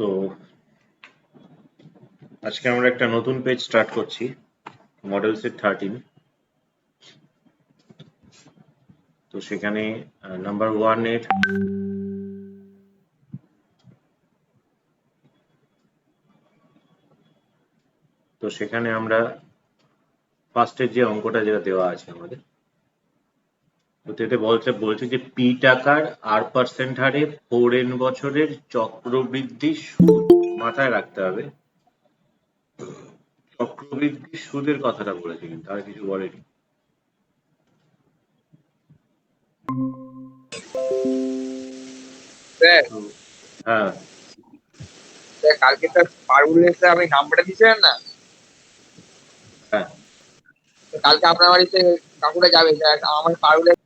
তো আজকে আমরা একটা নতুন পেজ স্টার্ট করছি, মডেল সেট 13। তো সেখানে নাম্বার 1 এর তো সেখানে আমরা ফার্স্টের যে অঙ্কটা যেটা দেওয়া আছে আমাদের, তো এতে বলছে যে পি টাকার R% হারে 4n বছরের চক্রবৃদ্ধি সুদ মাথায় রাখতে হবে। চক্রবৃদ্ধি সুদের কথাটা বলেছে, কিন্তু আর কিছু বলেনি। স্যার, হ্যাঁ স্যার কালকে স্যার পারুলের স্যার আপনি নাম্বারটা দিয়েছিলেন না? হ্যাঁ তো কালকে আপনার বাড়িতে কাকুরা যাবে স্যার, আমার পারুলের।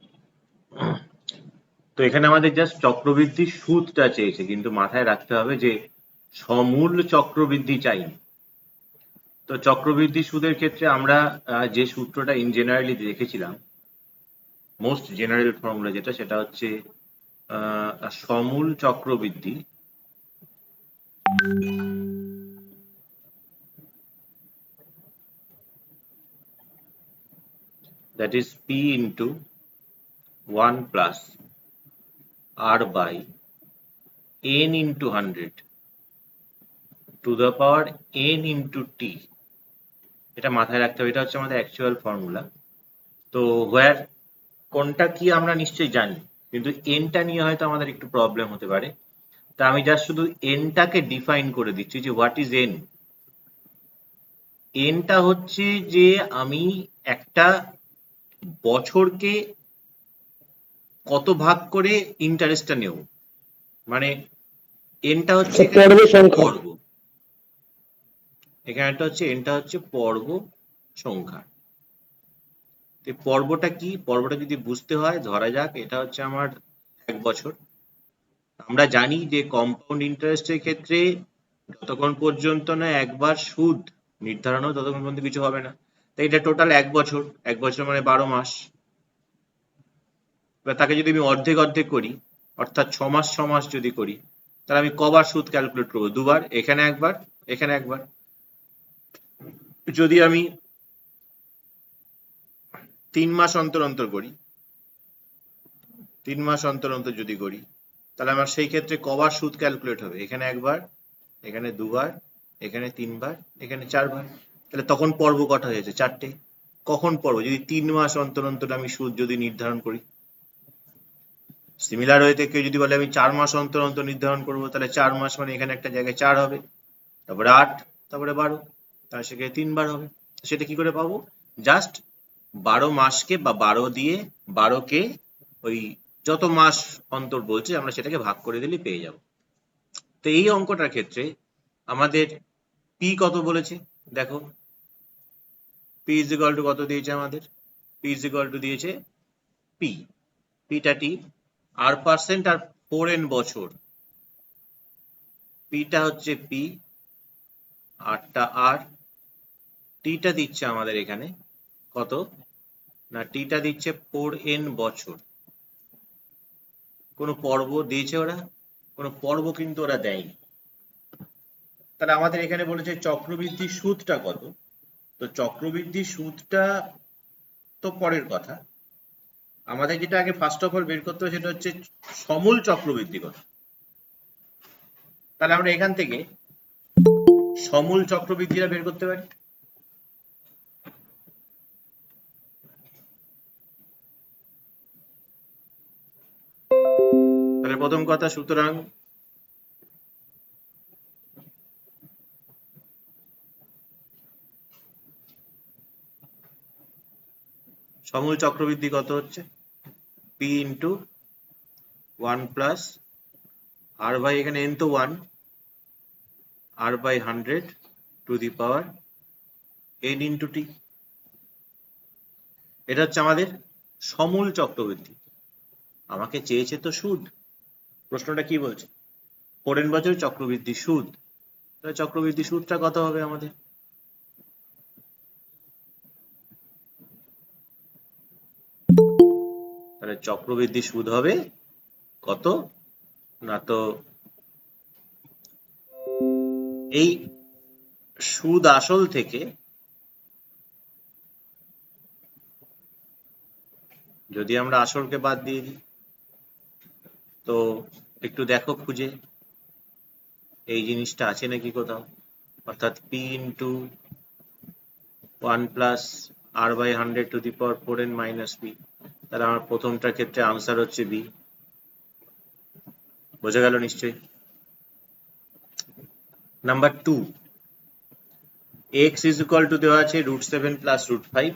তো এখানে আমাদের জাস্ট চক্রবৃদ্ধি সুদটা চেয়েছে, কিন্তু মাথায় রাখতে হবে যে সমূল চক্রবৃদ্ধি চাইনি। তো চক্রবৃদ্ধি সুদের ক্ষেত্রে আমরা যে সূত্রটা ইন জেনারেলি দেখেছিলাম, মোস্ট জেনারেল ফর্মুলা যেটা, সেটা হচ্ছে সমূল চক্রবৃদ্ধি that is p into 1 plus r by n into 100 to the power n into t। এটা মাথায় রাখতে হবে, এটা হচ্ছে আমাদের অ্যাকচুয়াল ফর্মুলা। তো হোয়ার কোনটা কি আমরা নিশ্চয়ই জানি, কিন্তু এনটা নিয়ে হয়তো আমাদের একটু প্রবলেম হতে পারে। তা আমি জাস্ট শুধু এনটাকে ডিফাইন করে দিচ্ছি যে হোয়াট ইজ এন। এনটা হচ্ছে যে আমি একটা বছরকে কত ভাগ করে ইন্টারেস্টটা নেব, মানে এনটা হচ্ছে পর্ব। এখানে এনটা হচ্ছে পর্ব সংখ্যা। পর্বটা কি, পর্বটা যদি বুঝতে হয়, ধরা যাক এটা হচ্ছে আমার 1 বছর। আমরা জানি যে কম্পাউন্ড ইন্টারেস্টের ক্ষেত্রে যতক্ষণ পর্যন্ত না একবার সুদ নির্ধারণ হয় ততক্ষণ পর্যন্ত কিছু হবে না। তাই এটা টোটাল 1 বছর, 1 বছর মানে 12 মাস। এবার তাকে যদি আমি অর্ধেক অর্ধেক করি, অর্থাৎ 6 মাস 6 মাস যদি করি, তাহলে আমি কবার সুদ ক্যালকুলেট করবো? দুবার, এখানে একবার, এখানে একবার। যদি আমি 3 মাস অন্তর অন্তর করি, 3 মাস অন্তর অন্তর যদি করি, তাহলে আমার সেই ক্ষেত্রে কবার সুদ ক্যালকুলেট হবে? এখানে একবার, এখানে দুবার, এখানে 3 বার, এখানে 4 বার। তাহলে তখন পর্ব কটা হয়েছে? 4টে। কখন পর্ব? যদি 3 মাস অন্তর অন্তর আমি সুদ যদি নির্ধারণ করি। সিমিলার হয়ে থেকে যদি বলে আমি 4 মাস অন্তর অন্তর নির্ধারণ করবো, তাহলে 4 মাস মানে এখানে একটা জায়গায় 4 হবে, তারপরে 8, তারপরে 12, তাহলে সেখানে 3 বার হবে। সেটা কি করে পাবো? জাস্ট 12 মাসকে বা 12 দিয়ে 12কে ওই যত মাস অন্তর বলছে আমরা সেটাকে ভাগ করে দিলে পেয়ে যাব। তো এই অঙ্কটার ক্ষেত্রে আমাদের পি কত বলেছে দেখো। পি ইজ ইকুয়াল টু কত দিয়েছে আমাদের? পি ইজ ইকুয়াল টু দিয়েছে পি, পিটা টি R% আর 4n বছর। পিটা হচ্ছে পি, আরটা আর, টিটা দিচ্ছে আমাদের এখানে কত না, টিটা দিচ্ছে 4n বছর। কোনো পর্ব দিয়েছে ওরা? কোনো পর্ব কিন্তু ওরা দেয়নি। তাহলে আমাদের এখানে বলেছে চক্রবৃদ্ধি সুদটা কত। তো চক্রবৃদ্ধি সুদটা তো পরের কথা, আমাদের যেটা আগে ফার্স্ট অফ অল বের করতে হবে সেটা হচ্ছে সমূল চক্রবৃদ্ধি কত। তাহলে আমরা এখান থেকে সমূল চক্রবৃদ্ধিটা বের করতে পারি। তাহলে প্রথম কথা, সুতরাং সমূল চক্রবৃদ্ধি কত হচ্ছে? P into 1 plus r by, এখানে এন তো 1, r by 100 to the power n into T. এটা হচ্ছে আমাদের সমূল চক্রবৃদ্ধি। আমাকে চেয়েছে তো সুদ। প্রশ্নটা কি বলছে? 4n বছর চক্রবৃদ্ধি সুদ। তাহলে চক্রবৃদ্ধি সুদটা কত হবে আমাদের? তাহলে চক্রবৃদ্ধি সুদ হবে কত না, তো এই সুদ আসল থেকে যদি আমরা আসলকে বাদ দিয়ে দিই, তো একটু দেখো খুঁজে এই জিনিসটা আছে নাকি কোথাও, অর্থাৎ p into 1 plus r by 100 to the power 4n minus p। তাহলে আমার প্রথমটার ক্ষেত্রে আনসার হচ্ছে b। বোঝা গেল নিশ্চয়ই। Number 2, x is equal to দেওয়া আছে √7 প্লাস √5,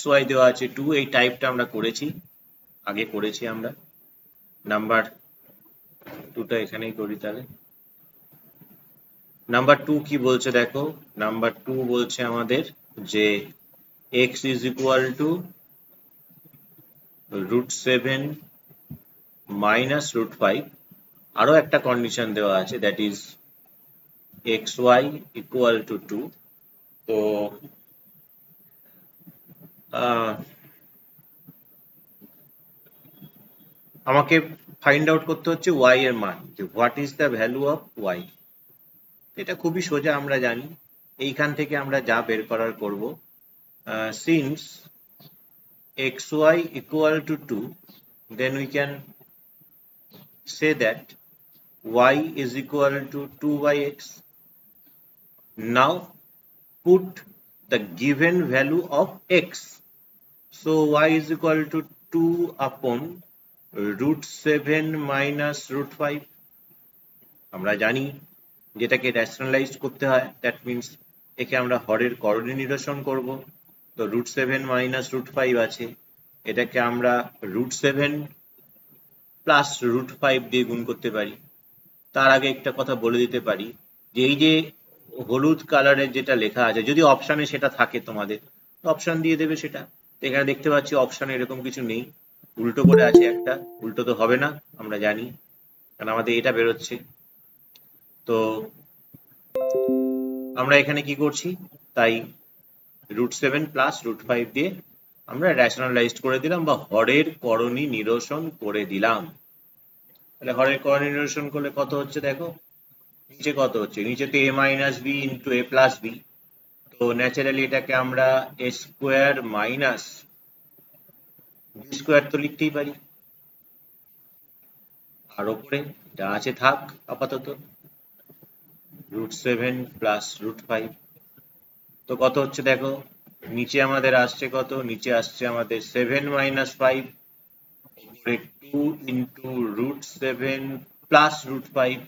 xy দেওয়া আছে 2। এই টাইপটা আমরা করেছি, আগে করেছি আমরা। নাম্বার 2টা এখানেই করি তাহলে। নাম্বার 2 কি বলছে দেখো, নাম্বার 2 বলছে আমাদের যে x is equal two √7 minus √5, আরো একটা কন্ডিশন দেওয়া আছে, that is xy equal to 2। তো আমাকে ফাইন্ড আউট করতে হচ্ছে y এর মান, যে what is the value of y। এটা খুবই সোজা, আমরা জানি। এইখান থেকে আমরা যা বের করার করব, since xy equal to 2, then we can say that y is equal to 2 by x. Now put the given value of x. So y is equal to 2 upon √7 minus √5. আমরা জানি যেটাকে রেশনালাইজ করতে হয়, দ্যাট মিনস একে আমরা হরের করণে নিরসন করব। তো √7 মাইনাস √5 আছে, এটাকে আমরা √7 প্লাস √5 দিয়ে গুণ করতে পারি। তার আগে একটা কথা বলে দিতে পারি, যে এই যে হলুদ কালারের যেটা লেখা আছে, যদি অপশানে সেটা থাকে তোমাদের, অপশান দিয়ে দেবে সেটা। এখানে দেখতে পাচ্ছি অপশানে এরকম কিছু নেই, উল্টো করে আছে একটা। উল্টো তো হবে না আমরা জানি, কারণ আমাদের এটা বেরোচ্ছে। তো আমরা এখানে কি করছি, তাই √7 প্লাস √5 দিয়ে আমরা রেশনালাইজড করে দিলাম, বা হরের করণী নিরসন করে দিলাম। তাহলে হরের করণী নিরসন করলে কত হচ্ছে দেখো, নিচে কত হচ্ছে, নিচে তো a minus B into a plus B. তো ন্যাচারালি এটাকে আমরা a square minus B square তো লিখতেই পারি। আর ওপরে যা আছে থাক আপাতত, √7 প্লাস √5। তো কত হচ্ছে দেখো, নিচে আমাদের আসছে কত, নিচে আসছে আমাদের 7 মাইনাস 5, উপরে 2 ইন্টু √7 প্লাস √5।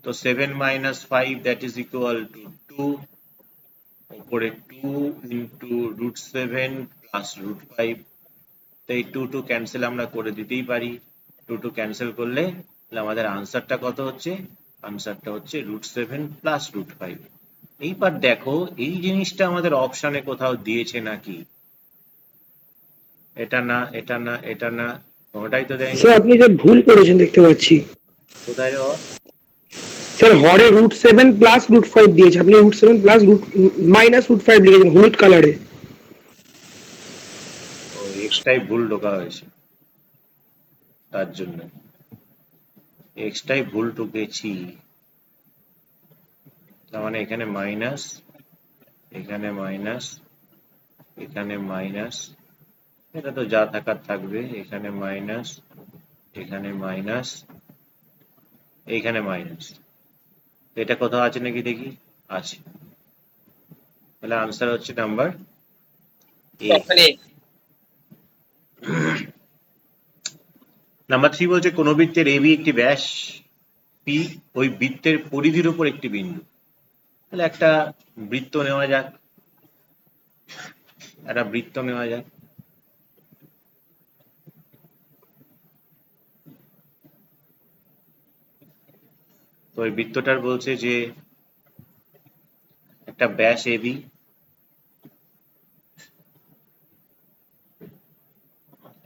তো 7 minus 5 that is equal two 2, উপরে 2 ইন্টু √7 প্লাস √5। তো এই 2 ক্যান্সেল আমরা করে দিতেই পারি। 2 ক্যান্সেল করলে আমাদের আনসারটা কত হচ্ছে, আনসারটা হচ্ছে √7 প্লাস √5। এইবার দেখো এই জিনিসটা আমাদের অপশানে কোথাও দিয়েছে নাকি, এটা না, এটা না, এটা না, কোনোটাই তো দেয়নি। স্যার আপনি যে ভুল করেছেন দেখতে পাচ্ছি। কোথায় রে? স্যার হরে √7 প্লাস √5 দিয়েছে, আপনি √7 প্লাস মাইনাস √5 লিখেছেন হলুদ কালারে। ও এক্সটাই ভুল ঢোকা হয়েছে, তার জন্য এক্সটাই ভুল ঢুকেছি। তার মানে এখানে মাইনাস, এখানে মাইনাস, এখানে মাইনাস, এটা তো যা থাকার থাকবে, এখানে মাইনাস, এখানে মাইনাস, এইখানে মাইনাস। এটা কোথাও আছে নাকি দেখি, আছে। তাহলে আনসার হচ্ছে নাম্বার এ। নাম্বার 3 বলছে কোন বৃত্তের এবি একটি ব্যাস পি, ওই বৃত্তের পরিধির উপর একটি বিন্দু। তাহলে একটা বৃত্ত নেওয়া যাক, একটা বৃত্ত নেওয়া যাক। তো এই বৃত্তটার বলছে যে একটা ব্যাস এবি,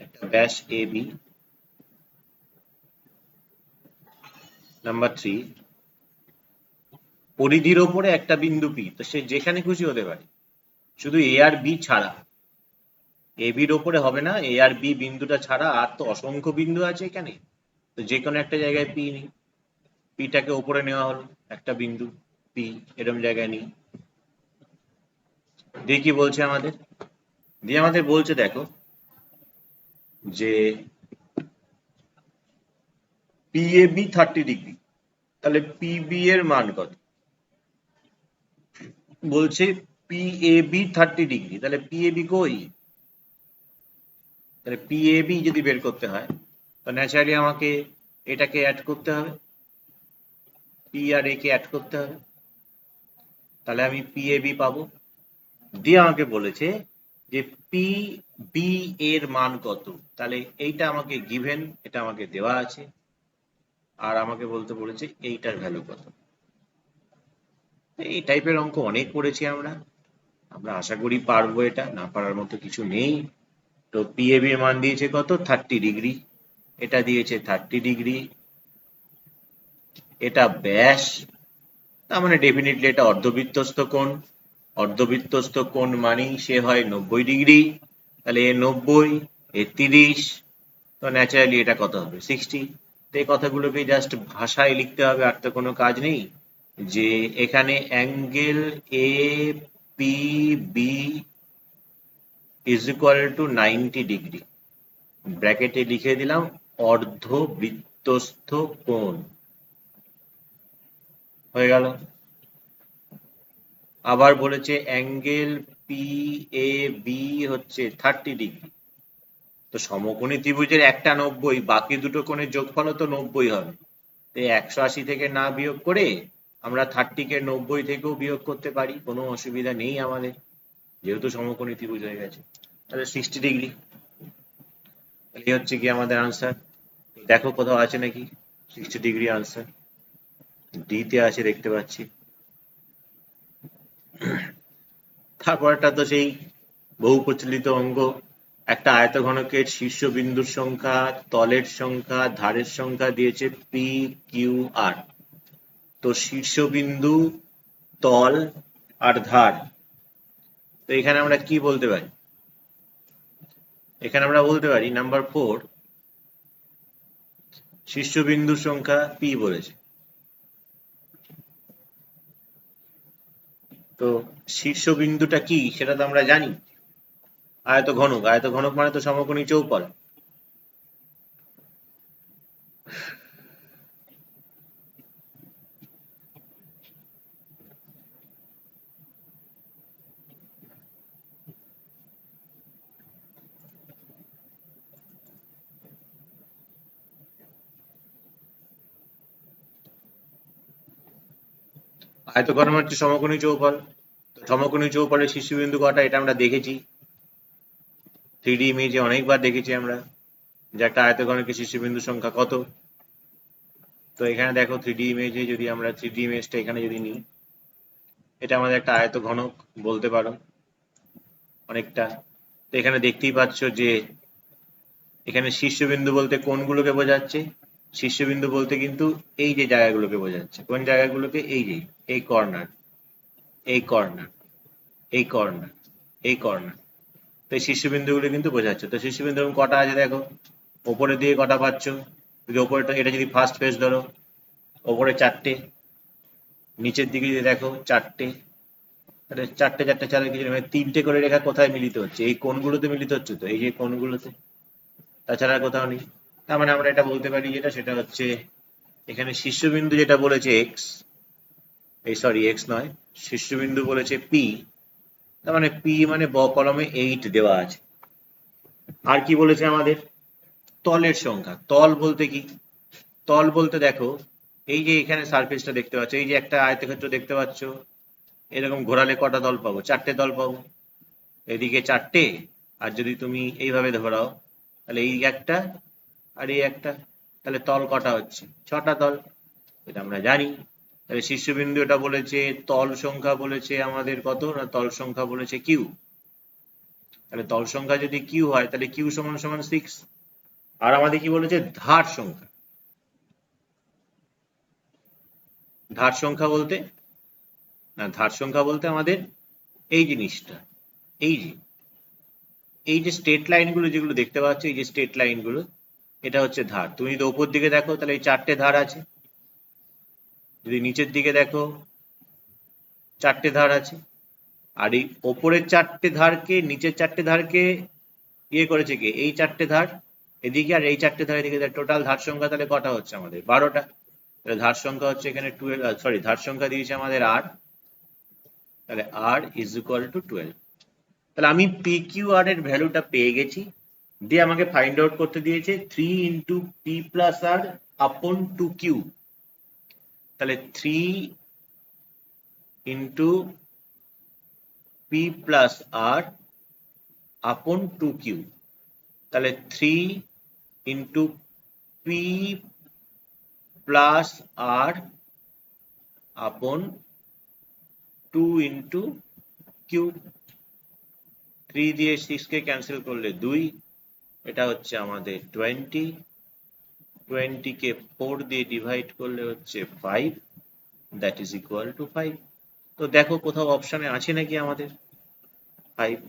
একটা ব্যাস এবি। নাম্বার 3, পরিধির ওপরে একটা বিন্দু পি, তো সে যেখানে খুশি হতে পারে, শুধু এ আর বি ছাড়া। এ বির ওপরে হবে না, এ আর বি বিন্দুটা ছাড়া আর তো অসংখ্য বিন্দু আছে এখানে, তো যে কোনো একটা জায়গায় পি নেই। পিটাকে উপরে নেওয়া হলো, একটা বিন্দু পি এরকম জায়গায় নিই, দিয়ে কি বলছে আমাদের, দিয়ে আমাদের বলছে দেখো যে পিএবি 30°, তাহলে পিবি এর মান কত, বলছে পিএবি 30°, তাহলে পিএবি কই, তাহলে পিএবি যদি বের করতে হয় তো ন্যাচারালি আমাকে এটাকে অ্যাড করতে হবে, পি আর এ কে অ্যাড করতে হবে, তাহলে আমি পিএবি পাবো। দিয়ে আমাকে বলেছে যে পিবি এর মান কত, তাহলে এইটা আমাকে গিভেন, এটা আমাকে দেওয়া আছে, আর আমাকে বলতে বলেছে এইটার ভ্যালু কত। এই টাইপের অঙ্ক অনেক করেছি আমরা, আমরা আশা করি পারবো, এটা না পারার মতো কিছু নেই। তো পিএবি এর মান দিয়েছে কত, 30°, এটা দিয়েছে 30°, এটা ব্যাস, তার মানে ডেফিনেটলি এটা অর্ধবৃত্তস্থ কোণ, অর্ধবৃত্তস্থ কোণ মানেই সে হয় 90°, তাহলে এ 90, এ 30, তো ন্যাচারালি এটা কত হবে, 60। তো এই কথাগুলোকে জাস্ট ভাষায় লিখতে হবে, আর তো কোনো কাজ নেই। যে এখানে angle A P B is equal to 90°, ব্র্যাকেটে লিখে দিলাম অর্ধবৃত্তস্থ কোণ, হয়ে গেল। আবার বলেছে অ্যাঙ্গেল পি এ বি হচ্ছে 30°, তো সমকোণী ত্রিভুজের একটা 90, বাকি দুটো কোণের যোগফলও তো 90 হবে, তো 180 থেকে না বিয়োগ করে আমরা 30 কে 90 থেকেও বিয়োগ করতে পারি, কোনো অসুবিধা নেই আমাদের, যেহেতু সমকোণী ত্রিভুজ হয়ে গেছে। তাহলে 60°, এই হচ্ছে কি আমাদের আনসার। দেখো কোথাও আছে নাকি 60° আনসার, ডি তে আছে দেখতে পাচ্ছি। তারপরটা তো সেই বহু প্রচলিত অঙ্ক, একটা আয়তঘনকের শীর্ষবিন্দুর সংখ্যা, তলের সংখ্যা, ধারের সংখ্যা দিয়েছে পি কিউ আর। তো শীর্ষবিন্দু, তল আর ধার, তো এখানে আমরা কি বলতে পারি, এখানে আমরা বলতে পারি নাম্বার 4, শীর্ষবিন্দুর সংখ্যা পি বলেছে, তো শীর্ষবিন্দুটা কি সেটা তো আমরা জানি, আয়তঘনক, আয়তঘনক মানে তো সমকোণী চৌপল। আয়তঘন হচ্ছে সমকোণী চৌপল, সমকোণী চৌপলের শীর্ষবিন্দু কটা এটা আমরা দেখেছি, 3D ইমেজে অনেকবার দেখেছি আমরা, যে একটা আয়তঘনকের শীর্ষবিন্দু সংখ্যা কত। তো এখানে দেখো 3D ইমেজে যদি আমরা 3D ইমেজটা এখানে যদি নিই, এটা আমাদের একটা আয়তঘনক বলতে পারো অনেকটা। তো এখানে দেখতেই পাচ্ছ যে এখানে শীর্ষবিন্দু বলতে কোনগুলোকে বোঝাচ্ছে, শীর্ষবিন্দু বলতে কিন্তু এই যে জায়গাগুলোকে বোঝাচ্ছে, কোন জায়গাগুলোকে, এই যে এই কর্নার, এই কর্নার, এই কর্নার, এই কর্নার, তো এই শীর্ষবিন্দুগুলো কিন্তু বোঝাচ্ছে। তো শীর্ষবিন্দু কটা আছে দেখো, ওপরের দিকে কটা পাচ্ছ, যদি ওপরেটা, এটা যদি ফার্স্ট ফেস ধরো, ওপরে 4টে, নিচের দিকে যদি দেখো 4টে, তাহলে 4টে 4টে 4 কিছু মানে 3টে করে রেখা কোথায় মিলিত হচ্ছে, এই কোণগুলোতে মিলিত হচ্ছে, তো এই যে কোণগুলোতে, তাছাড়া কোথাও নেই। তার মানে আমরা এটা বলতে পারি যেটা, সেটা হচ্ছে এখানে শীর্ষবিন্দু যেটা বলেছে এক্স, এই সরি এক্স নয়, শীর্ষবিন্দু বলেছে পি, তার মানে পি মানে ব কলমে 8 দেওয়া আছে। আর কি বলেছে আমাদের, তলের সংখ্যা, তল বলতে কি, তল বলতে দেখো এই যে এখানে সারফেসটা দেখতে পাচ্ছ, এই যে একটা আয়তক্ষেত্র দেখতে পাচ্ছ, এরকম ঘোরালে কটা তল পাবো, 4টে তল পাবো, এদিকে 4টে, আর যদি তুমি এইভাবে ধরাও তাহলে এই একটা আর এই একটা, তাহলে তল কটা হচ্ছে, 6টা তল, এটা আমরা জানি। তাহলে শীর্ষবিন্দু এটা বলেছে, তল সংখ্যা বলেছে আমাদের কত না, তল সংখ্যা বলেছে কিউ, তাহলে তল সংখ্যা যদি কিউ হয় তাহলে কিউ সমান সমান 6। আর আমাদের কি বলেছে, ধার সংখ্যা, ধার সংখ্যা বলতে না, ধার সংখ্যা বলতে আমাদের এই জিনিসটা, এই যে এই যে স্ট্রেট লাইনগুলো যেগুলো দেখতে পাচ্ছ, এই যে স্ট্রেট লাইনগুলো, এটা হচ্ছে ধার। তুমি যদি ওপর দিকে দেখো তাহলে এই 4টে ধার আছে, যদি নিচের দিকে দেখো চারটে ধার আছে, আর এই ওপরের চারটে ধারকে নিচের চারটে ধারকে ইয়ে করেছে কি এই চারটে ধার এদিকে, আর এই চারটে ধার এদিকে, টোটাল ধার সংখ্যা তাহলে কটা হচ্ছে আমাদের 12টা। তাহলে ধার সংখ্যা হচ্ছে এখানে 12, সরি ধার সংখ্যা দিয়েছে আমাদের r, তাহলে r ইজ ইকুয়াল টু 12। তাহলে আমি পি কিউ আর এর ভ্যালুটা পেয়ে গেছি, দিয়ে আমাকে ফাইন্ড আউট করতে দিয়েছে 3 ইন্টু পি প্লাস আর আপন 2q। তাহলে 3 ইন্টু পি প্লাস আর আপন 2q, তাহলে 3 ইন্টু পি প্লাস আর আপন 2 ইন্টু কিউ। 3 দিয়ে 6 কে ক্যান্সেল করলে 2, এটা হচ্ছে আমাদের 20, 20 কে 4 দিয়ে ডিভাইড করলে হচ্ছে 5, দ্যাট ইজ ইকুয়াল টু 5। তো দেখো কোথাও অপশনে আছে নাকি আমাদের 5,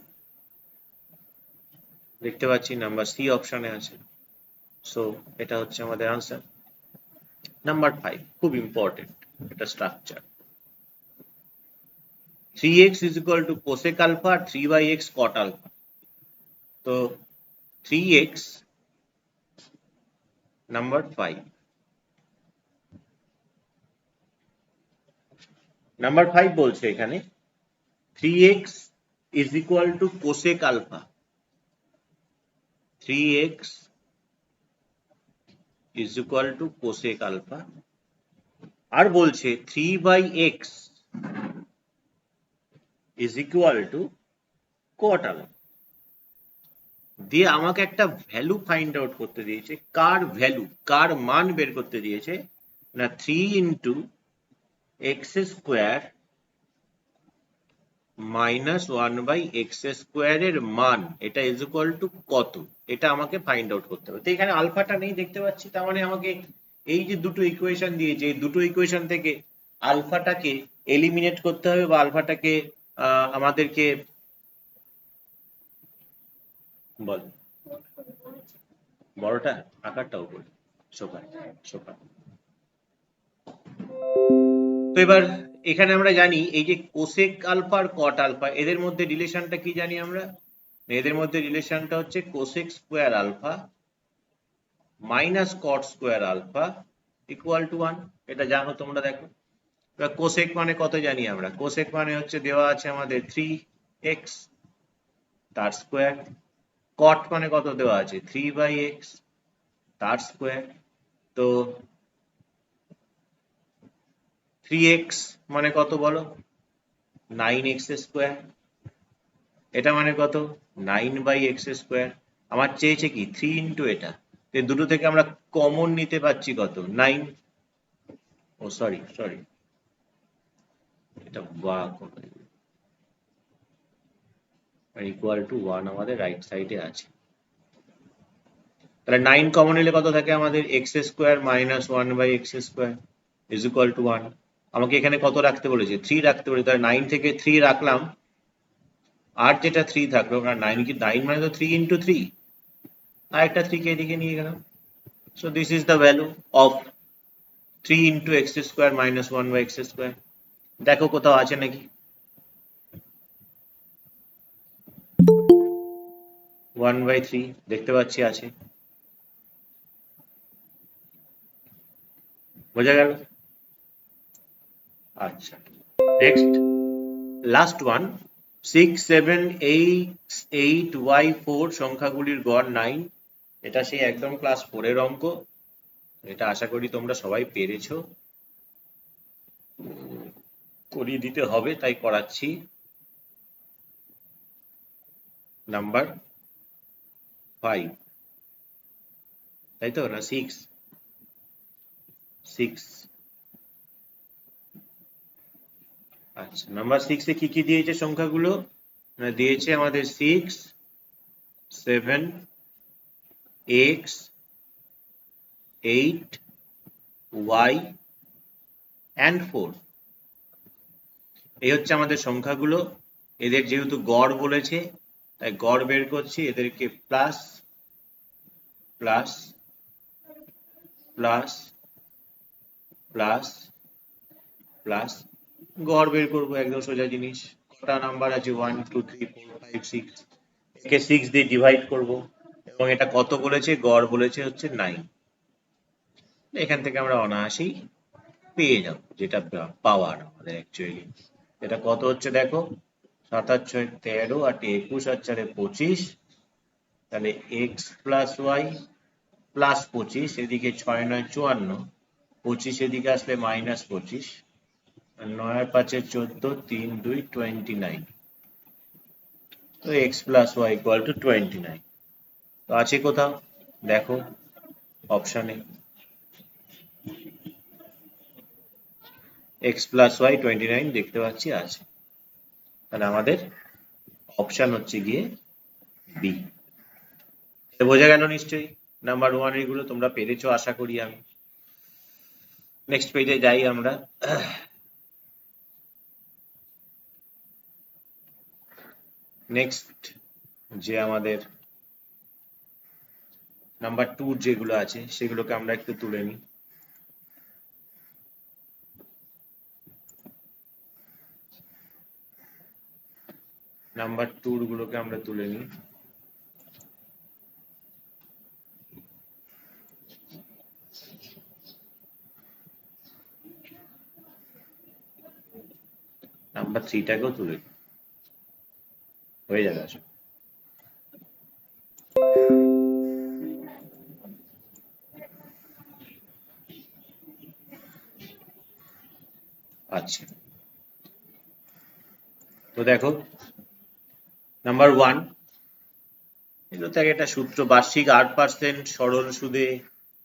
দেখতে পাচ্ছি নাম্বার সি অপশনে আছে। সো এটা হচ্ছে আমাদের আনসার নাম্বার 5, খুব ইম্পর্টেন্ট এটা structure. 3x is equal to cosec alpha, 3/x cot alpha। তো 3x নাম্বার 5, নাম্বার 5 বলছে এখানে 3x is equal to cosec alpha, 3x is equal to cosec alpha, আর বলছে 3/x is equal to cot alpha। দিয়ে আমাকে একটা value find out করতে দিয়েছে, কার value, কার মান বের করতে দিয়েছে না 3 into x square minus 1/x square এর মান, এটা ইজ ইকুয়াল টু কত, এটা আমাকে ফাইন্ড আউট করতে হবে। তো এখানে আলফাটা নেই দেখতে পাচ্ছি, তার মানে আমাকে এই যে দুটো ইকুয়েশন দিয়েছে এই দুটো ইকুয়েশন থেকে আলফাটাকে এলিমিনেট করতে হবে, বা আলফাটাকে আমাদেরকে বল বড়টা আকারটা উপরে সোফা সোফা। তো এবার এখানে আমরা জানি এই যে কোসেক আলফা আর কট আলফা এদের মধ্যে রিলেশনটা কি জানি আমরা, এদের মধ্যে রিলেশনটা হচ্ছে cosec square alpha minus cot square alpha equal to 1, এটা জানো তোমরা। দেখো এবার কোসেক মানে কত জানি আমরা, কোসেক মানে হচ্ছে দেওয়া আছে আমাদের 3x তার স্কোয়ার, কট মানে কত দেওয়া আছে 3/x তার স্কোয়ার। তো 3x মানে কত বলো 9x স্কোয়ার, এটা মানে কত 9/x স্কোয়ার। আমার চেয়েছে কি 3 ইন্টু এটা, এই দুটো থেকে আমরা কমন নিতে পারছি কত 9, ও সরি সরি এটা ইকুয়াল টু 1 আমাদের রাইট সাইডে আছে। তাহলে 9 কমন নিলে কত থাকে আমাদের x square minus 1/x square is equal to 1। আমাকে এখানে কত রাখতে বলেছে 3 রাখতে বলেছে, তাহলে 9 থেকে 3 রাখলাম, আর যেটা 3 থাকলো, কারণ 9 কি 9 মানে তো 3 ইন্টু 3, আর একটা 3 কে এদিকে নিয়ে গেলাম। So this is the value of 3 into x square minus 1/x square. দেখো কোথাও আছে নাকি 1/3, দেখতে পাচ্ছি আছে, বোঝা গেল। আচ্ছা নেক্সট লাস্ট ওয়ান, 6, 7, 8, y4 সংখ্যাগুলির গড় 9, এটা সেই একদম ক্লাস 4 এর অঙ্ক, এটা আশা করি তোমরা সবাই পেরেছো, করিয়ে দিতে হবে তাই করাচ্ছি। নাম্বার 5 তাই তো না 6, 6, আচ্ছা নাম্বার 6 এ কি কি দিয়েছে সংখ্যাগুলো, দিয়েছে আমাদের 6, 7, x, 8, y and 4, এই হচ্ছে আমাদের সংখ্যাগুলো। এদের যেহেতু গড় বলেছে তাই গড় বের করছি, এদেরকে plus plus plus plus plus গড় বের করবো, একদম সোজা জিনিস। কটা নাম্বার আছে? 1 2 3 4 5 6, একে 6 দিয়ে ডিভাইড করব, এবং এটা কত বলেছে? গড় বলেছে হচ্ছে 9। এখান থেকে আমরা অনায়াসেই পেয়ে যাব যেটা পাওয়ার আমাদের অ্যাকচুয়ালি। এটা কত হচ্ছে দেখো, 7 আর 6 13, 8 21 আর 4 25, তাহলে এক্স প্লাস ওয়াই প্লাস 25, এদিকে 6 9 54, 25 এদিকে আসলে মাইনাস 25, আর 9 আর 5 14, 3 2 29। তো X plus Y equal to 29। তো আছে কোথাও দেখো অপশানে, এক্স প্লাস ওয়াই 29 দেখতে পাচ্ছি আছে। তাহলে আমাদের অপশান হচ্ছে গিয়ে বি। বোঝা গেল নিশ্চয়ই? নাম্বার 1 এগুলো তোমরা পেরেছো আশা করি আমি। নেক্সট পেজে যাই আমরা। নেক্সট যে আমাদের নাম্বার 2 যেগুলো আছে সেগুলোকে আমরা একটু তুলে নিই। নাম্বার 2 গুলোকে আমরা তুলে নিই। নাম্বার 3টাকেও তুলে নিই, হয়ে যাবে আসলে। আচ্ছা, তো দেখো নাম্বার 1, এগুলো থেকে একটা সূত্র, বার্ষিক 8% সরল সুদে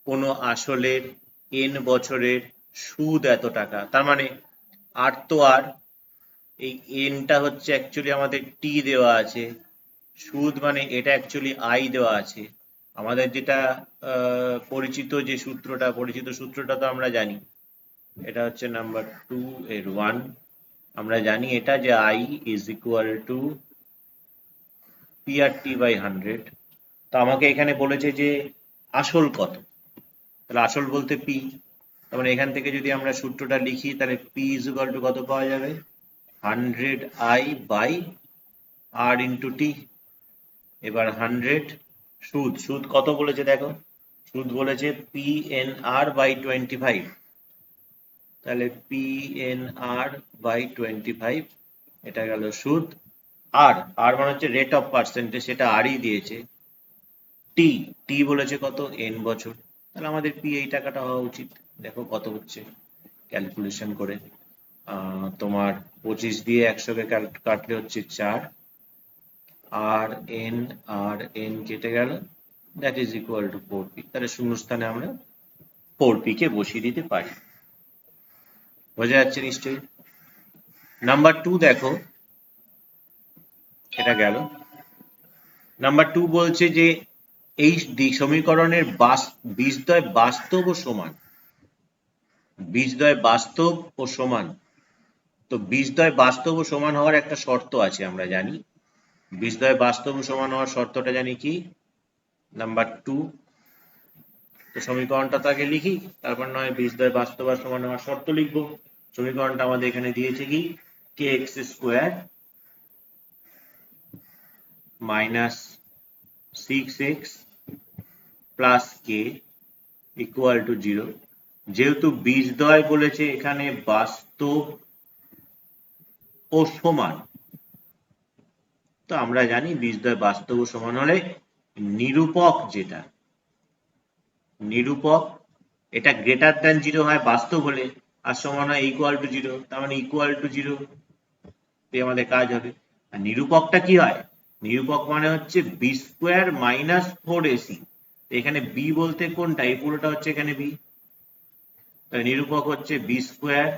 কোনো আসলের n বছরের সুদ এত টাকা। তার মানে আর তো আর এই এনটা হচ্ছে অ্যাকচুয়ালি আমাদের টি দেওয়া আছে, সুদ মানে এটা অ্যাকচুয়ালি আই দেওয়া আছে। আমাদের যেটা পরিচিত সূত্রটা তো আমরা জানি, এটা হচ্ছে নাম্বার 2 এর 1। আমরা জানি এটা যে I is equal to P R T by 100। তো আমাকে এখানে বলেছে যে আসল কত, তাহলে আসল বলতে পি। তার মানে এখান থেকে যদি আমরা সূত্রটা লিখি তাহলে পি ইজ ইকুয়াল টু কত পাওয়া যাবে? 100i by R into T. এবার 100 সুদ কত বলেছে দেখো, সুদ বলেছে পি এন আর বাই 25। তাহলে পি এন আর বাই 25, এটা গেল সুদ। আর মানে হচ্ছে রেট অফ পার্সেন্টেজ, সেটা আরই দিয়েছে। টি বলেছে কত? এন বছর। তাহলে আমাদের পি এই টাকাটা হওয়া উচিত। দেখো কত হচ্ছে ক্যালকুলেশন করে, তোমার 25 দিয়ে 100 কে কাটলে হচ্ছে 4, আর এন কেটে গেল, that is equal two 4p। তাহলে শূন্যস্থানে আমরা 4p কে বসিয়ে দিতে পারি। বোঝা যাচ্ছে নিশ্চয়ই? নাম্বার 2 দেখো, এটা গেল। নাম্বার 2 বলছে যে এই সমীকরণের বীজদ্বয় বাস্তব ও সমান। বীজদ্বয় বাস্তব ও সমান। তো বীজদ্বয় বাস্তব ও সমান হওয়ার একটা শর্ত আছে, আমরা জানি। বীজদ্বয় বাস্তব ও সমান হওয়ার শর্তটা জানি কি? নাম্বার 2। তো সমীকরণটা তো আগে লিখি, তারপর নয় বীজদ্বয় বাস্তব আর সমান হওয়ার শর্ত লিখবো। সমীকরণটা আমাদের এখানে দিয়েছে কি? K x square minus 6x plus k equal to 0। যেহেতু বীজদ্বয় বলেছে এখানে বাস্তব ও সমান, তো আমরা জানি বীজদ্বয় বাস্তব ও সমান হলে নিরূপক যেটা, নিরূপক এটা গ্রেটার দ্যান 0 হয় বাস্তব হলে, আর সমান হয় ইকুয়াল টু 0। তার মানে ইকুয়াল টু 0 আমাদের কাজ হবে। আর নিরূপকটা কি হয়? নিরূপক মানে হচ্ছে বি স্কোয়ার মাইনাস 4ac। এখানে বি বলতে কোনটা? এই পুরোটা হচ্ছে এখানে বি। নিরূপক হচ্ছে বি স্কোয়ার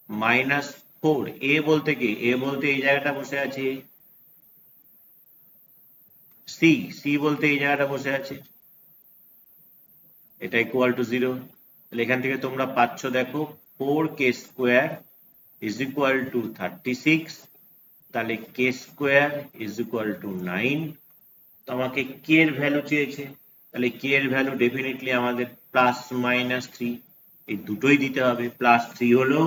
মাইনাস 4। এ বলতে কি? এ বলতে এই জায়গাটা বসে আছে, সি বলতে এই জায়গাটা বসে আছে, এটা ইকুয়াল টু 0। তাহলে এখান থেকে তোমরা পাচ্ছ দেখো 4k square is equal two 36। তাহলে কে স্কোয়ার ইজ ইকুয়াল টু 9। তো আমাকে কে এর ভ্যালু চেয়েছে, তাহলে কে এর ভ্যালু ডেফিনেটলি আমাদের প্লাস মাইনাস 3। এই দুটোই দিতে হবে, +3 হলেও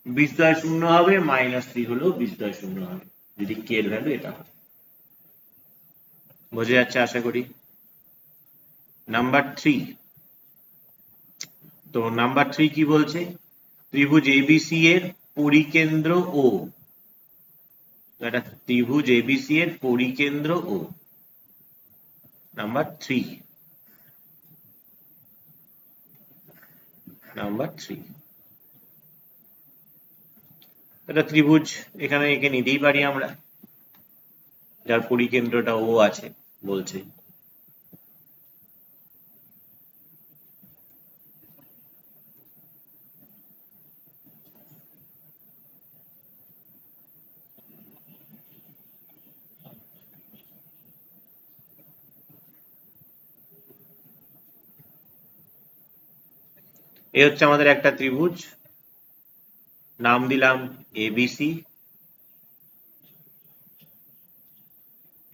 বীজদ্বয় শূন্য হবে, -3 হলেও বীজদ্বয় শূন্য হবে, যদি k এর ভ্যালু এটা হয়। বোঝা যাচ্ছে আশা করি। নাম্বার 3, তো নাম্বার 3 কি বলছে? ত্রিভুজ এবিসি এর পরিকেন্দ্র ও, এটা ত্রিভুজ এবিসি এর পরিকেন্দ্র ও, নাম্বার 3, নাম্বার 3, এটা ত্রিভুজ এখানে এঁকে নিতেই পারি আমরা, যার পরিকেন্দ্রটা ও আছে বলছে। এই হচ্ছে আমাদের একটা ত্রিভুজ, নাম দিলাম এবিসি,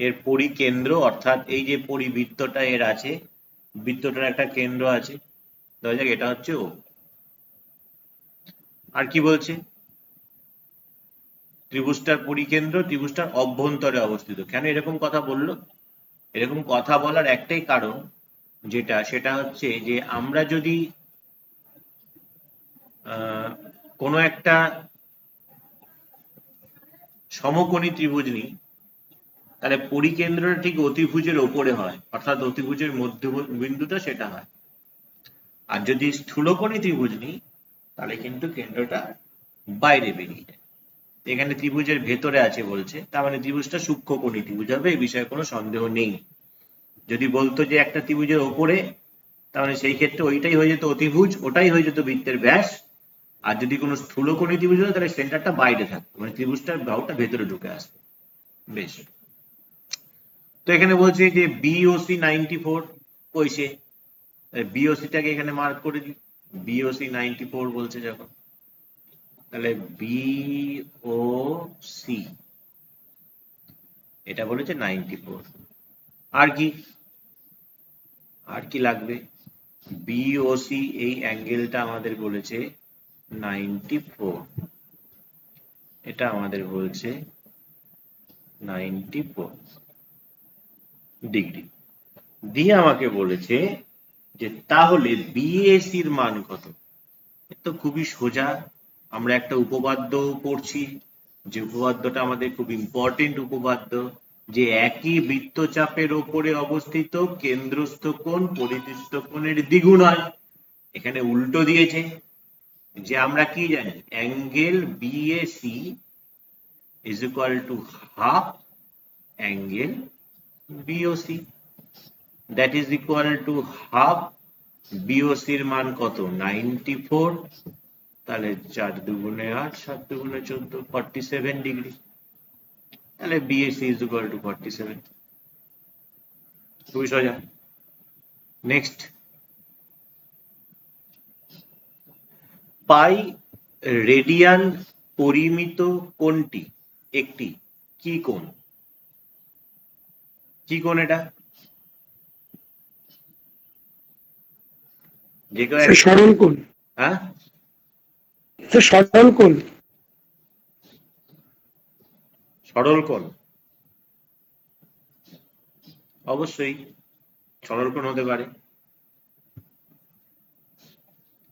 এর পরিকেন্দ্র অর্থাৎ এই যে পরিবৃত্তটা এর আছে, বৃত্তটার একটা কেন্দ্র আছে, ধরা যাক এটা হচ্ছে ও। আর কি বলছে? ত্রিভুজটার পরিকেন্দ্র ত্রিভুজটার অভ্যন্তরে অবস্থিত। কেন এরকম কথা বললো? এরকম কথা বলার একটাই কারণ, সেটা হচ্ছে যে আমরা যদি কোনো একটা সমকোণী ত্রিভুজ নিই, তাহলে পরিকেন্দ্রটা ঠিক অতিভুজের ওপরে হয়, অর্থাৎ অতিভুজের মধ্যবিন্দুটা সেটা হয়। আর যদি স্থূলকোণী ত্রিভুজ নিই, তাহলে কিন্তু কেন্দ্রটা বাইরে বেরিয়ে যায়। এখানে ত্রিভুজের ভেতরে আছে বলছে, তার মানে ত্রিভুজটা সূক্ষ্মকোণী ত্রিভুজ হবে, এই বিষয়ে কোনো সন্দেহ নেই। যদি বলতো যে একটা ত্রিভুজের ওপরে, তাহলে সেই ক্ষেত্রে ওইটাই হয়ে যেত অতিভুজ, ওটাই হয়ে যেত বৃত্তের ব্যাস। আর যদি কোনো স্থূলকোণী ত্রিভুজ হতো, তাহলে সেন্টারটা বাইরে থাকতো, মানে ত্রিভুজটার বাহুটা ভেতরে ঢুকে আসতো। বেশ, তো এখানে বলছে যে বিওসি 94 কইছে, বিওসিটাকে এখানে মার্ক করে দিই, বিওসি 94 বলছে যখন, তাহলে বিওসি এটা বলেছে 94। আর কি লাগবে? বিওসি এই অ্যাঙ্গেলটা আমাদের বলেছে 94, এটা আমাদের বলছে 94 ডিগ্রি। দিয়ে আমাকে বলেছে যে তাহলে বিএসি এর মান কত? তো খুবই সোজা, আমরা একটা উপপাদ্য পড়ছি, যে উপপাদ্যটা আমাদের খুব ইম্পর্টেন্ট উপপাদ্য, যে একই বৃত্তচাপের ওপরে অবস্থিত কেন্দ্রস্থ কোণ পরিদৃষ্ট কোণের দ্বিগুণ হয়। এখানে উল্টো দিয়েছে, যে আমরা কি জানি, angle BAC is equal to half angle BOC, that is equal to half বিওসির মান কত? 94, তাহলে 4 দুগুণে 8, 7 দুগুণে 14, 47 ডিগ্রি। তাহলে বিএসি ইজ ইকুয়াল টু 47। খুবই সোজা। নেক্সট, পাই রেডিয়ান পরিমিত কোণটি একটি কি কোণ? কি কোণ এটা? যে কেউ সরল কোণ। হ্যাঁ, সরল কোণ। সরল কোণ, অবশ্যই সরল কোণ হতে পারে।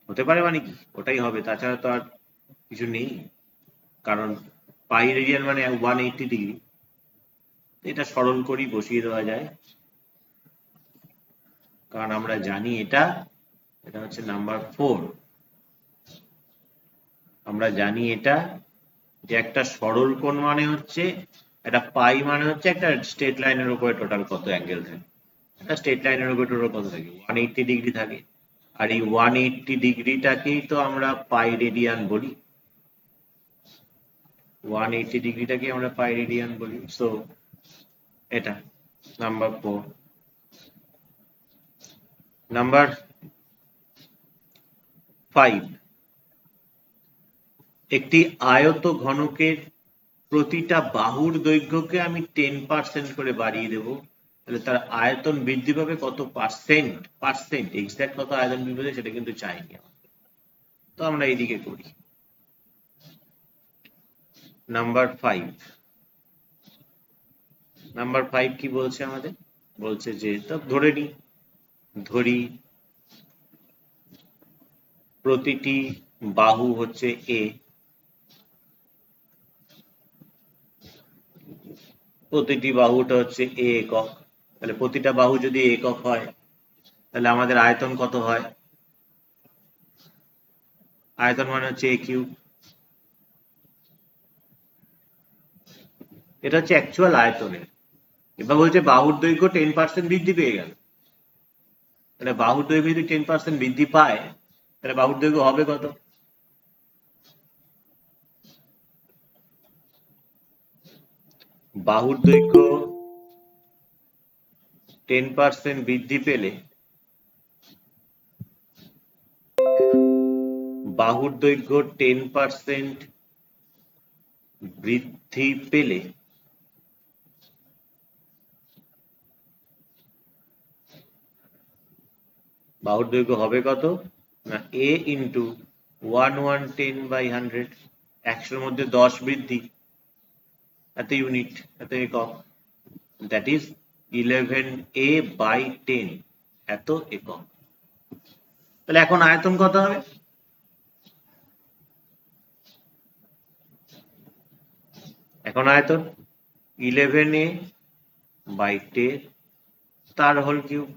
হতে পারে মানে কি, ওটাই হবে, তাছাড়া তো আর কিছু নেই। কারণ পাই রেডিয়ান মানে 180 ডিগ্রি, এটা সরল করেই বসিয়ে দেওয়া যায়। কারণ আমরা জানি এটা হচ্ছে নাম্বার 4। আমরা জানি এটা যে একটা সরল কোণ মানে হচ্ছে, একটা পাই মানে হচ্ছে একটা স্ট্রেট লাইনের উপরে টোটাল কত অ্যাঙ্গেল থাকে। একটা স্ট্রেট লাইনের উপরে টোটাল কত থাকে? 180 ডিগ্রি থাকে। আর এই 180 ডিগ্রিটাকেই তো আমরা পাই রেডিয়ান বলি। 180 ডিগ্রিটাকে আমরা পাই রেডিয়ান বলি। সো এটা নাম্বার 4। নাম্বার 5, একটি আয়ত ঘনকের প্রতিটা বাহুর দৈর্ঘ্যকে আমি 10% করে বাড়িয়ে দেব, তাহলে তার আয়তন বৃদ্ধি পাবে কত পার্সেন্ট? এক্সাক্ট কত আয়তন বৃদ্ধি পাবে সেটা কিন্তু চাইনি। তো আমরা এইদিকে করি। নাম্বার 5 কি বলছে আমাদের? বলছে যে তো ধরি প্রতিটি বাহু হচ্ছে এ, প্রতিটি বাহুটা হচ্ছে এ একক। তাহলে প্রতিটা বাহু যদি একক হয় তাহলে আমাদের আয়তন কত হয়? আয়তন মানে হচ্ছে এ কিউব। এটা হচ্ছে অ্যাকচুয়াল আয়তনের। এবার বলছে বাহুর দৈর্ঘ্য 10% বৃদ্ধি পেয়ে গেল। তাহলে বাহুর দৈর্ঘ্য যদি 10% বৃদ্ধি পায় তাহলে বাহুর দৈর্ঘ্য হবে কত? বাহুর দৈর্ঘ্য 10% বৃদ্ধি পেলে বাহুর দৈর্ঘ্য 10% বৃদ্ধি পেলে বাহুর দৈর্ঘ্য হবে কত না a ইন্টু 110/100। 100-এর মধ্যে 10 বৃদ্ধি, এত ইউনিট, এত একক, দ্যাট ইজ 11a/10, এত একক। তাহলে এখন আয়তন কত হবে? এখন আয়তন 11a/10 তার হোল কিউব,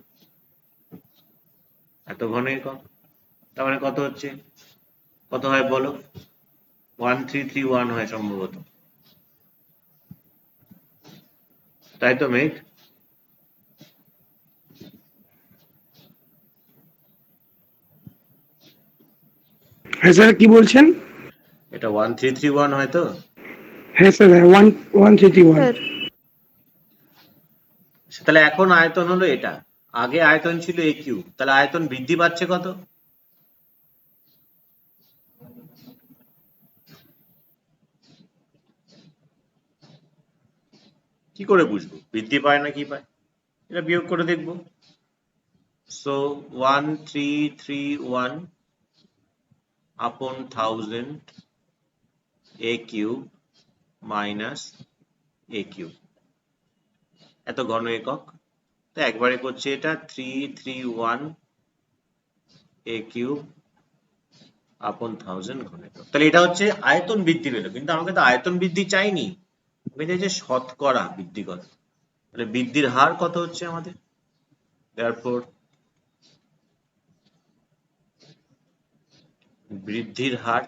এত ঘন একক। তার মানে কত হচ্ছে? কত হয় বলো? 1331 হয় সম্ভবত, তাই তো মেঘ? হ্যাঁ স্যার, কি বলছেন? এটা 1331 হয় তো? হ্যাঁ স্যার, 1331। তাহলে এখন আয়তন হলো এটা, আগে আয়তন ছিল এ কিউব, তাহলে আয়তন বৃদ্ধি পাচ্ছে কত? কি করে বুঝবো বৃদ্ধি পায় না কি পায়? এটা বিয়োগ করে দেখবো। So 1331 upon 1000 a cube minus a cube, এত ঘন একক। তো একবারে করছে এটা 331 a কিউব আপন 1000 ঘন একক। তাহলে এটা হচ্ছে আয়তন বৃদ্ধি পেল, কিন্তু আমাকে তো আয়তন বৃদ্ধি চাইনি, আমাকে চাইছে শতকরা বৃদ্ধি কত। তাহলে বৃদ্ধির হার কত হচ্ছে আমাদের? therefore বৃদ্ধির হার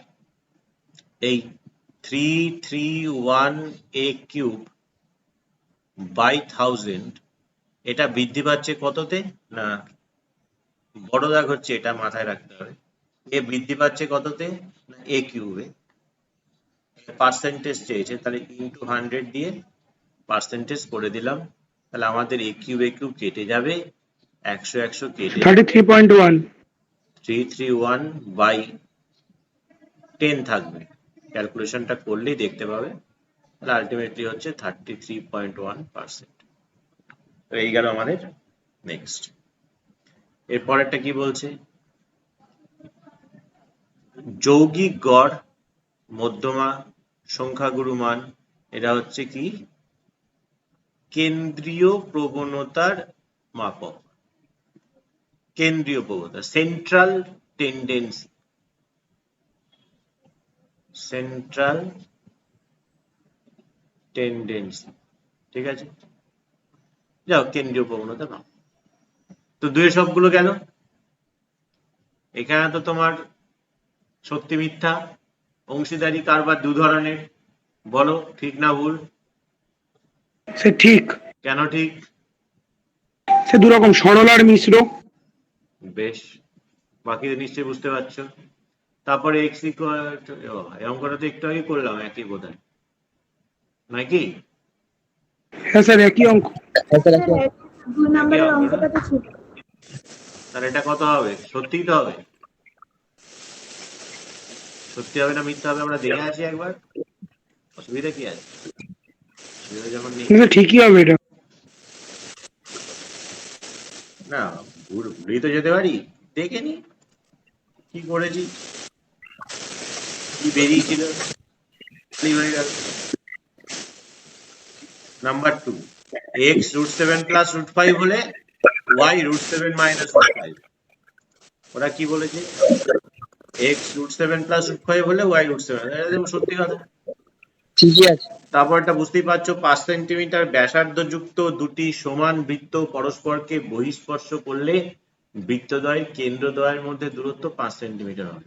এই 331 a কিউব বাই 1000, এটা বৃদ্ধি পাচ্ছে কততে না, বড় দাগ হচ্ছে এটা মাথায় রাখতে হবে, এ বৃদ্ধি পাচ্ছে কততে না এ কিউবে। পার্সেন্টেজ চেয়েছে, তাহলে ইন্টু 100 দিয়ে পার্সেন্টেজ করে দিলাম। তাহলে আমাদের এ কিউব কেটে যাবে, 100 কেটে 33.1। 331 বাই 10 থাকবে, ক্যালকুলেশনটা করলেই দেখতে পাবে। তাহলে আলটিমেটলি হচ্ছে 33.1%। তো এই গেল আমাদের। নেক্সট এর পরেরটা কি বলছে? যৌগিক গড়, মধ্যমা, সংখ্যাগুরু মান, এটা হচ্ছে কি কেন্দ্রীয় প্রবণতার মাপক। কেন্দ্রীয় প্রবণতা, সেন্ট্রাল টেন্ডেন্সি, সেন্ট্রাল টেন্ডেন্সি, ঠিক আছে? যাও কেন্দ্রীয় প্রবণতা নাও। তো দুই সবগুলো গেল। এখানে তো তোমার সত্যি মিথ্যা অংশীদারি কারবার দু ধরনের, বলো ঠিক না ভুল? সে ঠিক। কেন ঠিক? সে দু রকম, সরল আর মিশ্র। বেশ, বাকি নিশ্চয়ই বুঝতে পারছো। তারপরে এক্স ইকুয়াল, এই অঙ্কটা তো একটু আগে করলাম, একই বোধহয় নাকি? হ্যাঁ স্যার, একই অঙ্ক। দুই নাম্বারের অঙ্ক না? অঙ্কটা তো ছিল। তাহলে এটা কত হবে? সত্যিই তো হবে। সত্যি হবে না মিথ্যা হবে আমরা দেখে আসি একবার, অসুবিধা কি আছে? অসুবিধা যখন নেই। স্যার ঠিকই হবে এটা। না ভুলেই তো যেতে পারি, দেখে নি কি করেছি। কি বেরিয়েছিল হয়ে গেল। নাম্বার 2, x √7 + √5 হলে y √7 - √5। ওরা কি বলেছে? x √7 + √5 হলে y √7, এটা সত্যি কথা। ঠিকই আছে। তারপরটা বুঝতেই পারছো, 5 সেন্টিমিটার ব্যাসার্ধযুক্ত দুটি সমান বৃত্ত পরস্পরকে বহিঃস্পর্শ করলে বৃত্তদ্বয় কেন্দ্রদ্বয়ের মধ্যে দূরত্ব 5 সেন্টিমিটার হবে।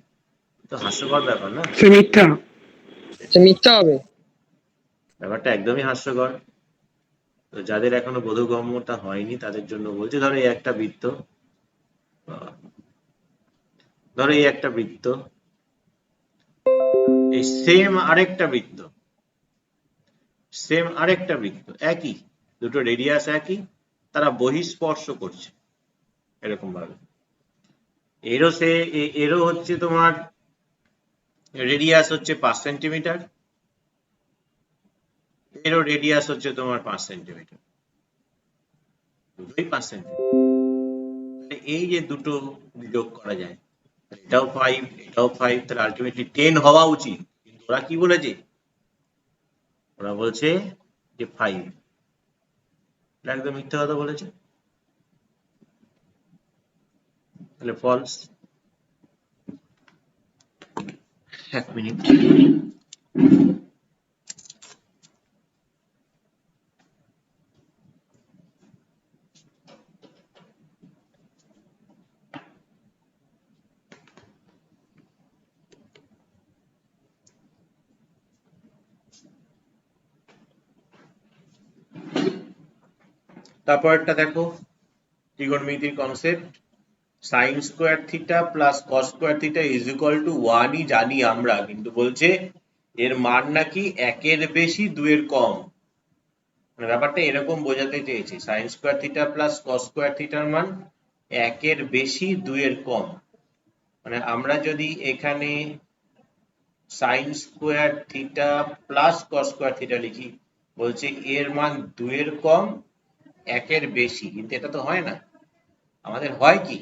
তো হাস্যকর ব্যাপার না? সে মিথ্যা। সে মিথ্যা হবে। ব্যাপারটা একদমই হাস্যকর। তো যাদের এখনো বোধগম্যতা হয়নি তাদের জন্য বলছি, ধরো এই একটা বৃত্ত, ধরো এই একটা বৃত্ত, এই সেম আরেকটা বৃত্ত, সেম আরেকটা বৃত্ত, একই, দুটো রেডিয়াস একই, তারা বহিঃস্পর্শ করছে এরকম ভাবে। এরও হচ্ছে তোমার রেডিয়াস হচ্ছে 5 সেন্টিমিটার, এরও রেডিয়াস হচ্ছে তোমার 5 সেন্টিমিটার, দুটোই 5 সেন্টিমিটার। এই যে দুটো যোগ করা যায়, এটাও 5 এটাও 5, তাহলে আলটিমেটলি 10 হওয়া উচিত। কিন্তু ওরা কি বলেছে? ওরা বলছে যে 5। এটা একদম মিথ্যা কথা বলেছে, তাহলে ফলস। এক মিনিট। তারপরটা দেখো, ত্রিগোণমিতির concept. sin square theta plus cos square theta is equal to 1ই জানি আমরা, কিন্তু বলছে এর মান নাকি 1-এর বেশি 2-এর কম। মানে ব্যাপারটা এরকম বোঝাতে চেয়েছে, sin square theta plus cos square থিটার মান 1-এর বেশি 2-এর কম। মানে আমরা যদি এখানে sin square theta plus cos square theta লিখি, বলছে এর মান 2-এর কম 1-এর বেশি, কিন্তু এটা তো হয় না। আমাদের হয় কি?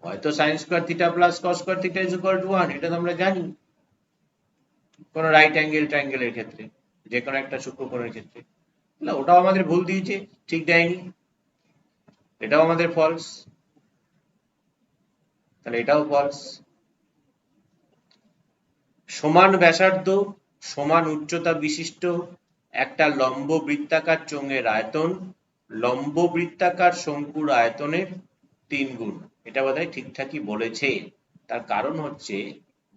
হয়তো sin square theta plus cos square theta is equal to 1, এটা তো আমরা জানি কোন রাইট অ্যাঙ্গেল ট্রায়াঙ্গেলের ক্ষেত্রে, যে কোনো একটা সূক্ষ্মকোণের ক্ষেত্রে। না, ওটাও আমাদের ভুল দিয়েছে, ঠিক দেয়নি, এটাও আমাদের ফলস, তাহলে এটাও ফলস। সমান ব্যাসার্ধ সমান উচ্চতা বিশিষ্ট একটা লম্ব বৃত্তাকার চোঙের আয়তন লম্ব বৃত্তাকার শঙ্কুর আয়তনের 3 গুণ। এটা বোধহয় ঠিকঠাকই বলেছে। তার কারণ হচ্ছে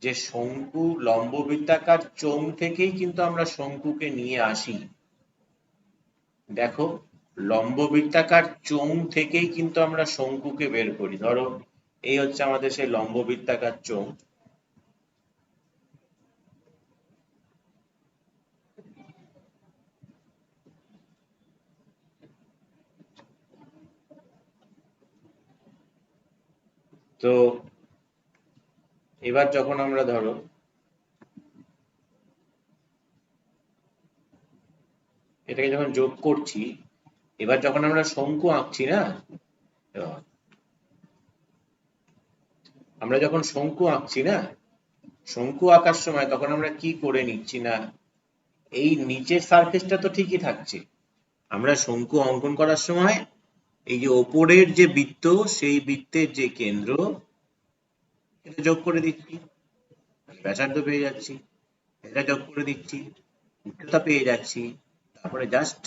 যে শঙ্কু লম্ব বৃত্তাকার চোঙ থেকেই কিন্তু আমরা শঙ্কুকে নিয়ে আসি। দেখো, লম্ব বৃত্তাকার চোঙ থেকেই কিন্তু আমরা শঙ্কুকে বের করি। ধরো এই হচ্ছে আমাদের সেই লম্ব বৃত্তাকার চোঙ। তো এবার যখন আমরা ধরো এটাকে যখন যোগ করছি, এবার যখন আমরা শঙ্কু আঁকছি না, আমরা যখন শঙ্কু আঁকছি না, শঙ্কু আঁকার সময় তখন আমরা কি করে নিচ্ছি না, এই নিচের সারফেসটা তো ঠিকই থাকছে। আমরা শঙ্কু অঙ্কন করার সময় এই যে ওপরের যে বৃত্ত, সেই বৃত্তের যে কেন্দ্র, এটা যোগ করে দিচ্ছি, ব্যাসার্ধ পেয়ে যাচ্ছি, এটা যোগ করে দিচ্ছি, উচ্চতা পেয়ে যাচ্ছি। তারপরে জাস্ট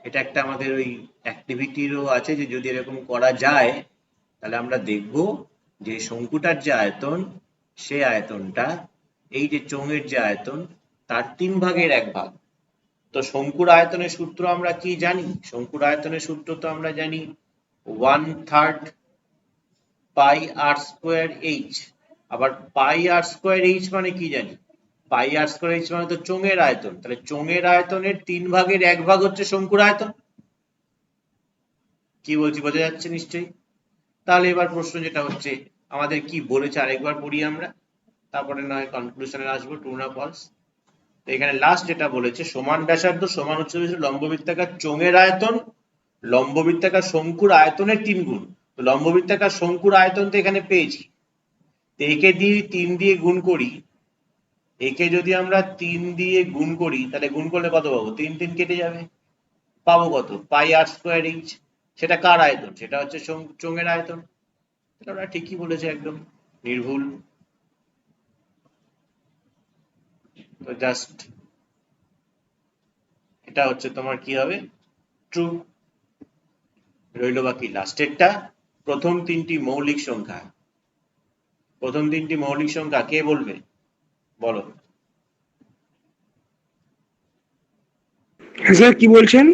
এটা একটা আমাদের ওই অ্যাক্টিভিটিরও আছে যে যদি এরকম করা যায় তাহলে আমরা দেখব যে শঙ্কুটার যে আয়তন, সে আয়তনটা এই যে চোঙের যে আয়তন তার 3 ভাগের 1 ভাগ। তো শঙ্কুর আয়তনের সূত্র আমরা কি জানি? শঙ্কুর আয়তনের সূত্র তো আমরা জানি 1/3 পাই আর স্কোয়ার এইচ। আবার পাই আর স্কোয়ার এইচ মানে কি জানি? পাই আর স্কোয়ার এইচ মানে তো চোঙের আয়তন। তাহলে চোঙের আয়তনের 3 ভাগের 1 ভাগ হচ্ছে শঙ্কুর আয়তন। কি বলছি বোঝা যাচ্ছে নিশ্চয়ই? তাহলে এবার প্রশ্ন যেটা হচ্ছে, আমাদের কি বলেছে আরেকবার পড়ি আমরা, তারপরে না হয় কনক্লুশনে আসবো, ট্রু না ফলস। তো এখানে লাস্ট যেটা বলেছে, সমান ব্যাসার্ধ সমান উচ্চতা বিশিষ্ট লম্ব বৃত্তাকার চোঙের আয়তন লম্ব বৃত্তাকার শঙ্কুর আয়তনের 3 গুণ। তো লম্ব বৃত্তাকার শঙ্কুর আয়তন তো এখানে পেয়েছি, তো একে দিয়ে 3 দিয়ে গুণ করি, একে যদি আমরা 3 দিয়ে গুণ করি তাহলে গুণ করলে কত পাবো? 3 3 কেটে যাবে, পাবো কত? পাই আর স্কোয়ার এইচ। সেটা কার আয়তন? সেটা হচ্ছে চোঙের আয়তন। এটা ওরা ঠিকই বলেছে, একদম নির্ভুল। তো জাস্ট এটা হচ্ছে তোমার কি হবে? ট্রু। রইল বাকি লাস্টেরটা, প্রথম তিনটি মৌলিক সংখ্যা। প্রথম তিনটি মৌলিক সংখ্যা কে বলবে? বলো। হ্যাঁ স্যার, কি বলছেন?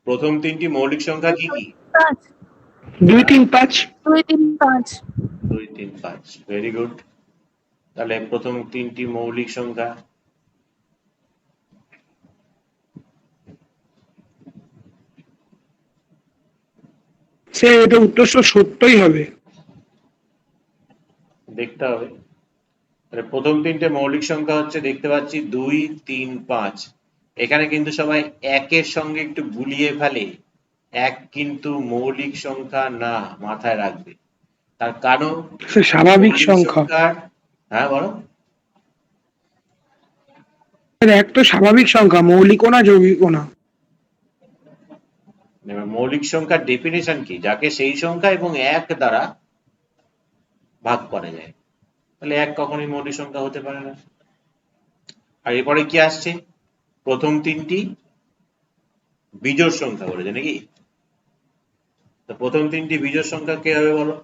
প্রথম তিনটি মৌলিক সংখ্যা কি কি? 5 2 3 5। 2 3 5 2 3 5। Very good. তাহলে প্রথম তিনটি মৌলিক সংখ্যা স্যার এটা উত্তর সত্যই হবে। দেখতে হবে। তাহলে প্রথম তিনটে মৌলিক সংখ্যা হচ্ছে, দেখতে পাচ্ছি 2 3 5। এখানে কিন্তু সবাই একের সঙ্গে একটু গুলিয়ে ফেলে, এক কিন্তু মৌলিক সংখ্যা না, মাথায় রাখবে। তার কারণ স্যার স্বাভাবিক মৌলিক সংখ্যা। সংখ্যার, হ্যাঁ বলো। স্যার এক তো স্বাভাবিক সংখ্যা, মৌলিকও না যৌগিকও না। এবার মৌলিক সংখ্যার ডেফিনেশন কি? যাকে সেই সংখ্যা এবং এক দ্বারা ভাগ করা যায়। তাহলে এক কখনোই মৌলিক সংখ্যা হতে পারে না। আর এরপরে কি আসছে? প্রথম তিনটি বিজোড় সংখ্যা বলেছে নাকি? তো প্রথম তিনটি বিজোড় সংখ্যা কে হবে বলো?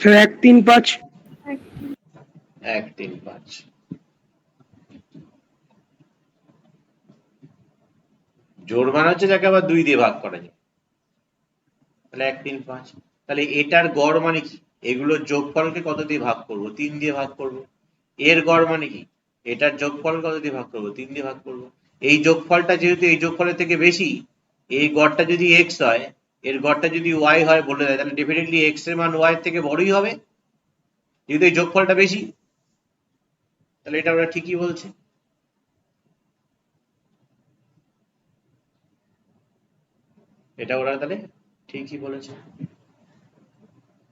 স্যার 1 3 5। 1 3 5। জোড় মান হচ্ছে যাকে আবার 2 দিয়ে ভাগ করা যায়। তাহলে 1 3 5। তাহলে এটার গড় মানে কি? এগুলোর যোগফলকে কত দিয়ে ভাগ করব? 3 দিয়ে ভাগ করব। এর গড় মানে কি? এটার যোগফল কত দিয়ে ভাগ করব? 3 দিয়ে ভাগ করব। এই যোগফলটা যেহেতু এই যোগফলের থেকে বেশি, এই গড়টা যদি x হয়, এর গড়টা যদি y হয় বলে দেয়, তাহলে ডেফিনেটলি x এর মান y এর থেকে বড়ই হবে, যেহেতু এই যোগফলটা বেশি। তাহলে এটা ওরা ঠিকই বলছে। এটা ওরা তাহলে ঠিকই বলেছে,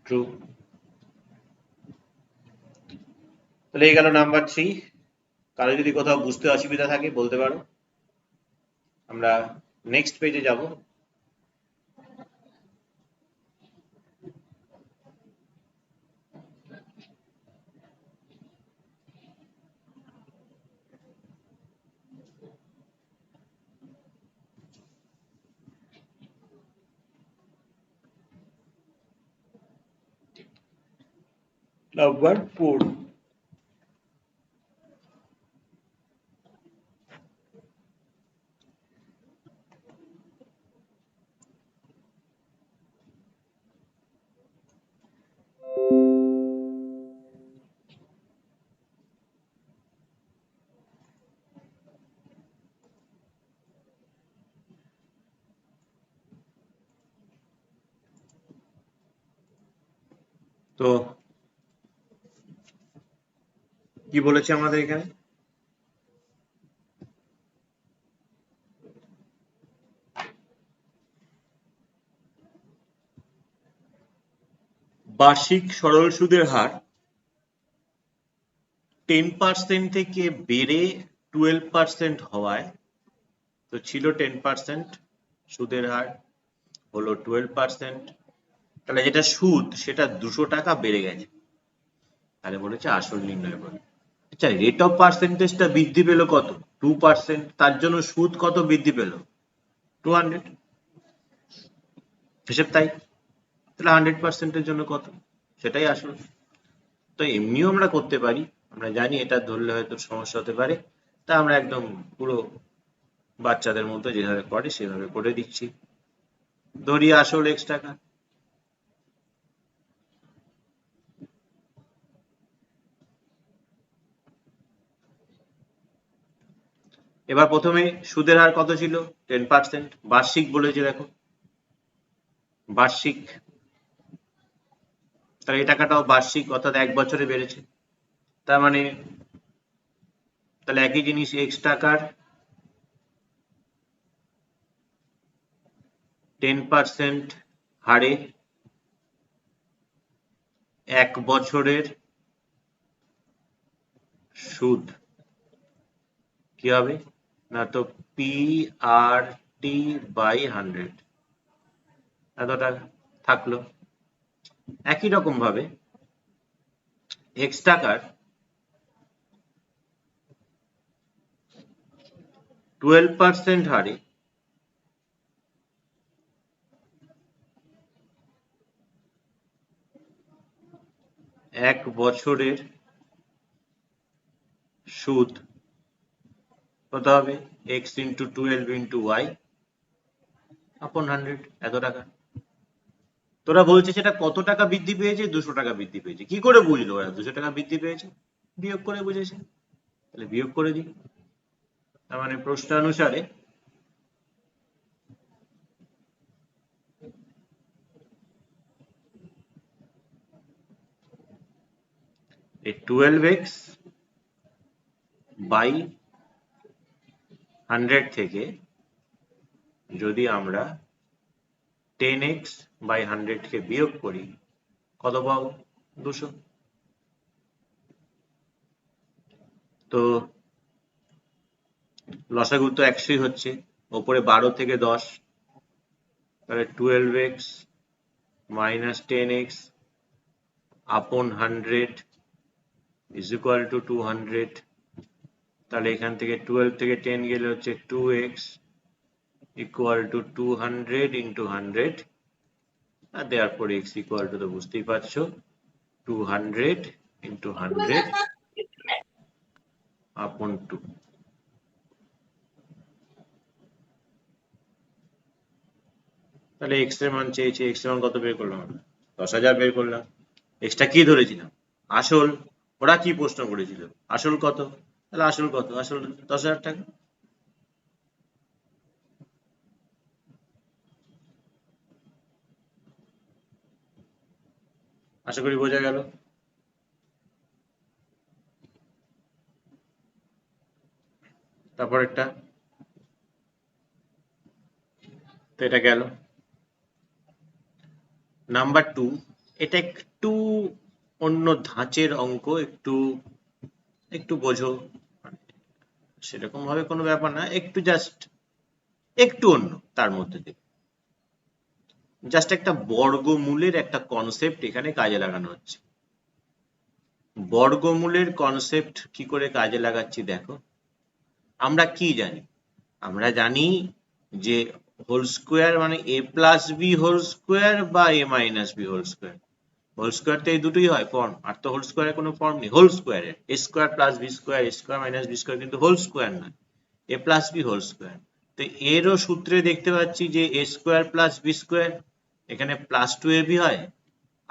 ট্রু। তাহলে এই গেল নাম্বার 3। কারো যদি কোথাও বুঝতে অসুবিধা থাকে বলতে পারো, আমরা নেক্সট পেজে যাব। নাম্বার 4। তো কি বলেছে আমাদের এখানে? বার্ষিক সরল সুদের হার 10% থেকে বেড়ে 12% হওয়ায়, তো ছিল 10%, সুদের হার হলো 12%। তাহলে যেটা সুদ সেটা 200 টাকা বেড়ে গেছে। তাহলে বলেছে আসল নির্ণয় করো। আচ্ছা, রেট অফ পার্সেন্টেজটা বৃদ্ধি পেল কত? 2%। তার জন্য সুদ কত বৃদ্ধি পেল? 200। হিসেব তাই। তাহলে 100%-এর জন্য কত? সেটাই আসল। তো এমনিও আমরা করতে পারি, আমরা জানি এটা ধরলে হয়তো সমস্যা হতে পারে, তা আমরা একদম পুরো বাচ্চাদের মতো যেভাবে করে সেভাবে করে দিচ্ছি। ধরি আসল x টাকা, এবার প্রথমে সুদের হার কত ছিল? 10%। বার্ষিক বলেছে, দেখো বার্ষিক, তাহলে এই টাকাটাও বার্ষিক, অর্থাৎ 1 বছরে বেড়েছে। তার মানে তাহলে একই জিনিস x টাকার 10% হারে 1 বছরের সুদ কি হবে না, তো PRT/100 এতটা থাকলো। একই রকম ভাবে x টাকার 12% হারে 1 বছরের সুদ কত হবে, x into 12 into y upon 100 এত টাকা। তোরা বলছে সেটা কত টাকা বৃদ্ধি পেয়েছে, 200 টাকা বৃদ্ধি পেয়েছে। কি করে বুঝলো ওরা 200 টাকা বৃদ্ধি পেয়েছে? বিয়োগ করে বুঝেছে। তাহলে বিয়োগ করে দিই। তার মানে প্রশ্নানুসারে এই 12x by 100 থেকে যদি আমরা 10x by 100 কে বিয়োগ করি কত পাবো, 200। তো লসাগু তো 100 হচ্ছে, ওপরে 12 থেকে 10, তাহলে 12x minus 10x upon 100 is equal to 200। তাহলে এখান থেকে 12 থেকে 10 গেলে হচ্ছে 2x equal to 200 into 100, R therefore x equal to, তো বুঝতেই পারছো, 200 into 100 upon 2। তাহলে x এর মান চেয়েছে, x এর মান কত বের করলাম আমরা, 10,000 বের করলাম। x টা কি ধরেছিলাম, আসল। ওরা কি প্রশ্ন করেছিল, আসল কত, তাহলে আসল কত, আসল 10,000 টাকা। আশা করি বোঝা গেল। তারপর একটা, তো এটা গেল। নাম্বার 2, এটা একটু অন্য ধাঁচের অঙ্ক, একটু বোঝো, সেরকম ভাবে কোনো ব্যাপার না, একটু জাস্ট একটু অন্য, তার মধ্যে থেকে জাস্ট একটা বর্গমূলের একটা কনসেপ্ট এখানে কাজে লাগানো হচ্ছে। বর্গমূলের কনসেপ্ট কি করে কাজে লাগাচ্ছি দেখো। আমরা কি জানি, আমরা জানি যে হোল স্কোয়ার মানে a plus B whole square বা a minus B whole square. Whole square তো এই দুটোই হয় ফর্ম, আর তো হোল স্কোয়ারের কোনো ফর্ম নেই। হোল স্কোয়ারের a square plus B square, a square minus B square, কিন্তু হোল স্কোয়ার নয়, a plus B whole square. তো এরও সূত্রে দেখতে পাচ্ছি যে a square plus B square, এখানে প্লাস 2ab হয়,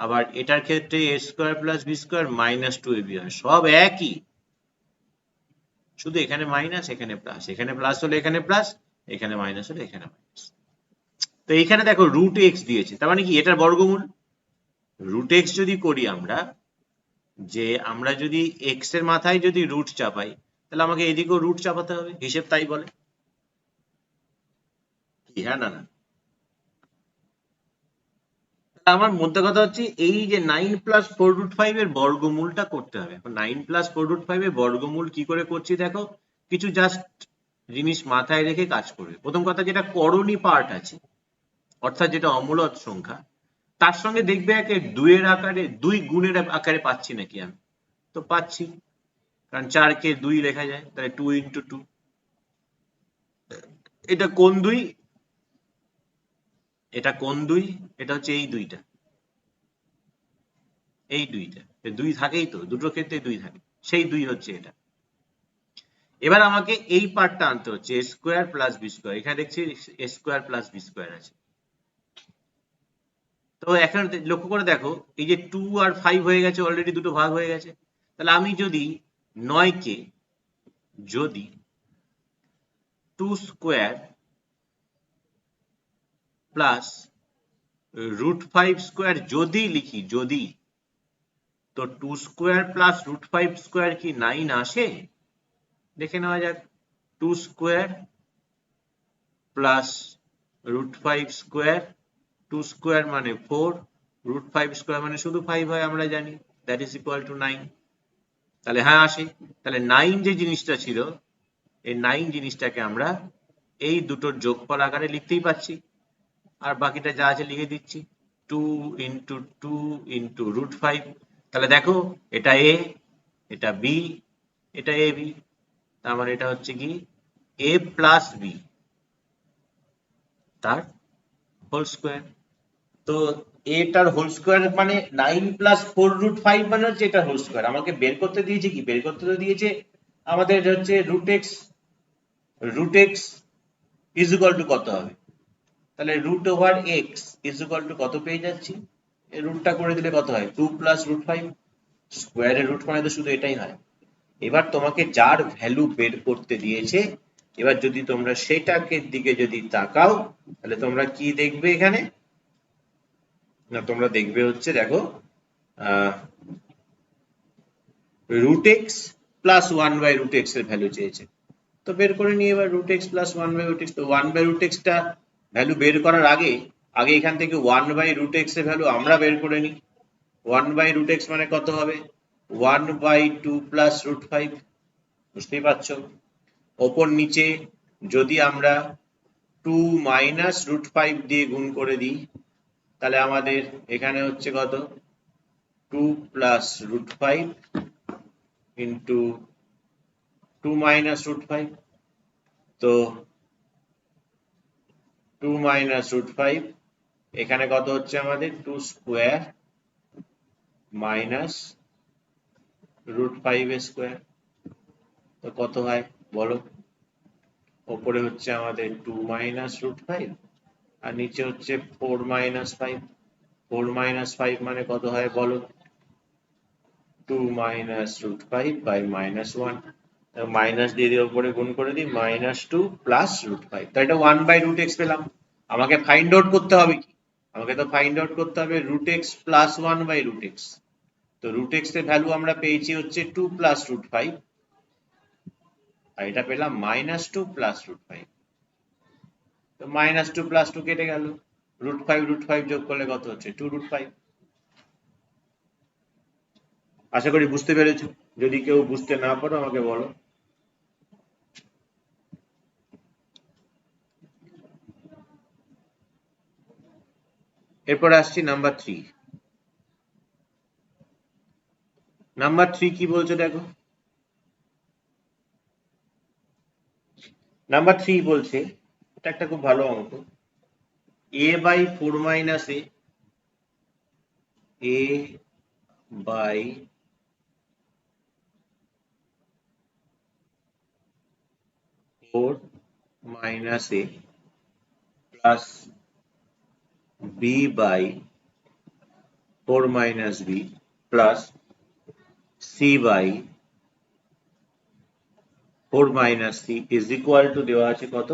আবার এটার ক্ষেত্রে a square plus B square minus 2ab হয়। সব একই, শুধু এখানে মাইনাস এখানে প্লাস, এখানে প্লাস হলে এখানে প্লাস, এখানে মাইনাস হলে এখানে মাইনাস। তো এখানে দেখো রুট এক্স দিয়েছে, তার মানে কি এটার বর্গমূল। রুট এক্স যদি করি আমরা, যে আমরা যদি এক্স এর মাথায় যদি রুট চাপাই, তাহলে আমাকে এদিকেও রুট চাপাতে হবে, হিসেব তাই বলে। কি হ্যাঁ না না, আমার মধ্যে কথা হচ্ছে এই যে 9 প্লাস 4√5 এর বর্গমূলটা করতে হবে। এখন 9 প্লাস 4√5 এর বর্গমূল কি করে করছি দেখো, কিছু জাস্ট জিনিস মাথায় রেখে কাজ করবে। প্রথম কথা, যেটা করণী পার্ট আছে, অর্থাৎ যেটা অমূলদ সংখ্যা, তার সঙ্গে দেখবে একে 2 এর আকারে, 2 গুণের আকারে পাচ্ছি নাকি আমি, তো পাচ্ছি, কারণ 4 কে 2 লেখা যায়, তাহলে 2 into 2। এটা কোন 2, এটা কোন 2, এটা হচ্ছে এই দুইটা, এই দুইটা 2 থাকেই তো, দুটো ক্ষেত্রে 2 থাকে, সেই 2 হচ্ছে এটা। এবার আমাকে এই পার্টটা আনতে হচ্ছে, a square plus B square. এখানে দেখছি a square plus B square আছে। তো এখন লক্ষ্য করে দেখো, এই যে 2 আর 5 হয়ে গেছে, অলরেডি দুটো ভাগ হয়ে গেছে। তাহলে আমি যদি 9 কে যদি 2 স্কোয়ার প্লাস √5 স্কোয়ার যদি লিখি, যদি, তো 2 স্কোয়ার প্লাস √5 স্কোয়ার কি 9 আসে? দেখে নেওয়া যাক। 2 স্কোয়ার প্লাস √5 স্কোয়ার, 2 2 স্কোয়ার মানে 4, রুট 5 স্কোয়ার মানে শুধু 5 হয় আমরা জানি, দ্যাট ইজ ইকুয়াল টু 9। তাহলে হ্যাঁ আসে, তাহলে 9 যে জিনিসটা ছিল এই 9 জিনিসটাকে আমরা এই দুটোর যোগফল আকারে লিখতেই পাচ্ছি, আর বাকিটা যা আছে লিখে দিচ্ছি 2 ইন্টু 2 ইন্টু রুট 5। তাহলে দেখো এটা এ, এটা বি, এটা এ বি, তার মানে এটা হচ্ছে কি এ প্লাস বি তার হোল স্কোয়ার। তো এটার হোল স্কোয়ার মানে 9 প্লাস 4 রুট 5 মানে হচ্ছে এটা হোল স্কোয়ার। আমাকে বের করতে দিয়েছে কি, বের করতে তো দিয়েছে আমাদের হচ্ছে root X is equal to কত হবে, তাহলে root over X is equal to কত পেয়ে যাচ্ছি, এই রুটটা করে দিলে কত হয় 2 প্লাস রুট 5, স্কোয়ারের রুট মানে তো শুধু এটাই হয়। এবার তোমাকে যার ভ্যালু বের করতে দিয়েছে, এবার যদি তোমরা সেটাকে দিকে যদি তাকাও তাহলে তোমরা কি দেখবে এখানে, না তোমরা দেখবে হচ্ছে দেখো root X plus 1 by root X এর ভ্যালু চেয়েছে, তো বের করে নিয়ে এবার root X plus 1 by root X. তো 1 বাই রুট এক্সটা ভ্যালু বের করার আগে এখান থেকে 1 বাই রুট এক্স এর ভ্যালু আমরা বের করে নিই। 1 বাই রুট এক্স মানে কত হবে 1 বাই 2 প্লাস রুট 5, বুঝতেই পারছো। ওপর নিচে যদি আমরা 2 মাইনাস রুট 5 দিয়ে গুণ করে দিই তাহলে আমাদের এখানে হচ্ছে কত 2 plus root 5 into 2 minus root 5, তো 2 মাইনাস রুট 5 এখানে কত হচ্ছে আমাদের 2 স্কোয়ার মাইনাস রুট 5 স্কোয়ার, তো কত হয় বলো, ওপরে হচ্ছে আমাদের 2 মাইনাস রুট 5 আর নিচে হচ্ছে 4 মাইনাস 5, 4 মাইনাস 5 মানে কত হয় বলো 2 minus root 5 by minus 1, minus দিয়ে দিয়ে উপরে গুণ করে দিই মাইনাস 2 প্লাস রুট 5, তো এটা 1 বাই রুট এক্স পেলাম। আমাকে ফাইন্ড আউট করতে হবে কি, আমাকে তো ফাইন্ড আউট করতে হবে root X plus 1 by root X. তো রুট এক্স এর ভ্যালু আমরা পেয়েছি হচ্ছে 2 প্লাস রুট 5 আর এটা পেলাম মাইনাস 2 প্লাস রুট 5, তো মাইনাস 2 প্লাস 2 কেটে গেল, রুট 5 যোগ করলে কত হচ্ছে 2 রুট 5। আশা করি বুঝতে পেরেছো, যদি কেউ বুঝতে না পারো আমাকে বলো। এরপর আসছি নাম্বার 3। নাম্বার 3 কি বলছে দেখো, নাম্বার 3 বলছে এটা একটা খুব ভালো অঙ্ক, a by 4 minus a by 4 minus a plus b by 4 minus b plus c by 4 minus c is equal to দেওয়া আছে কত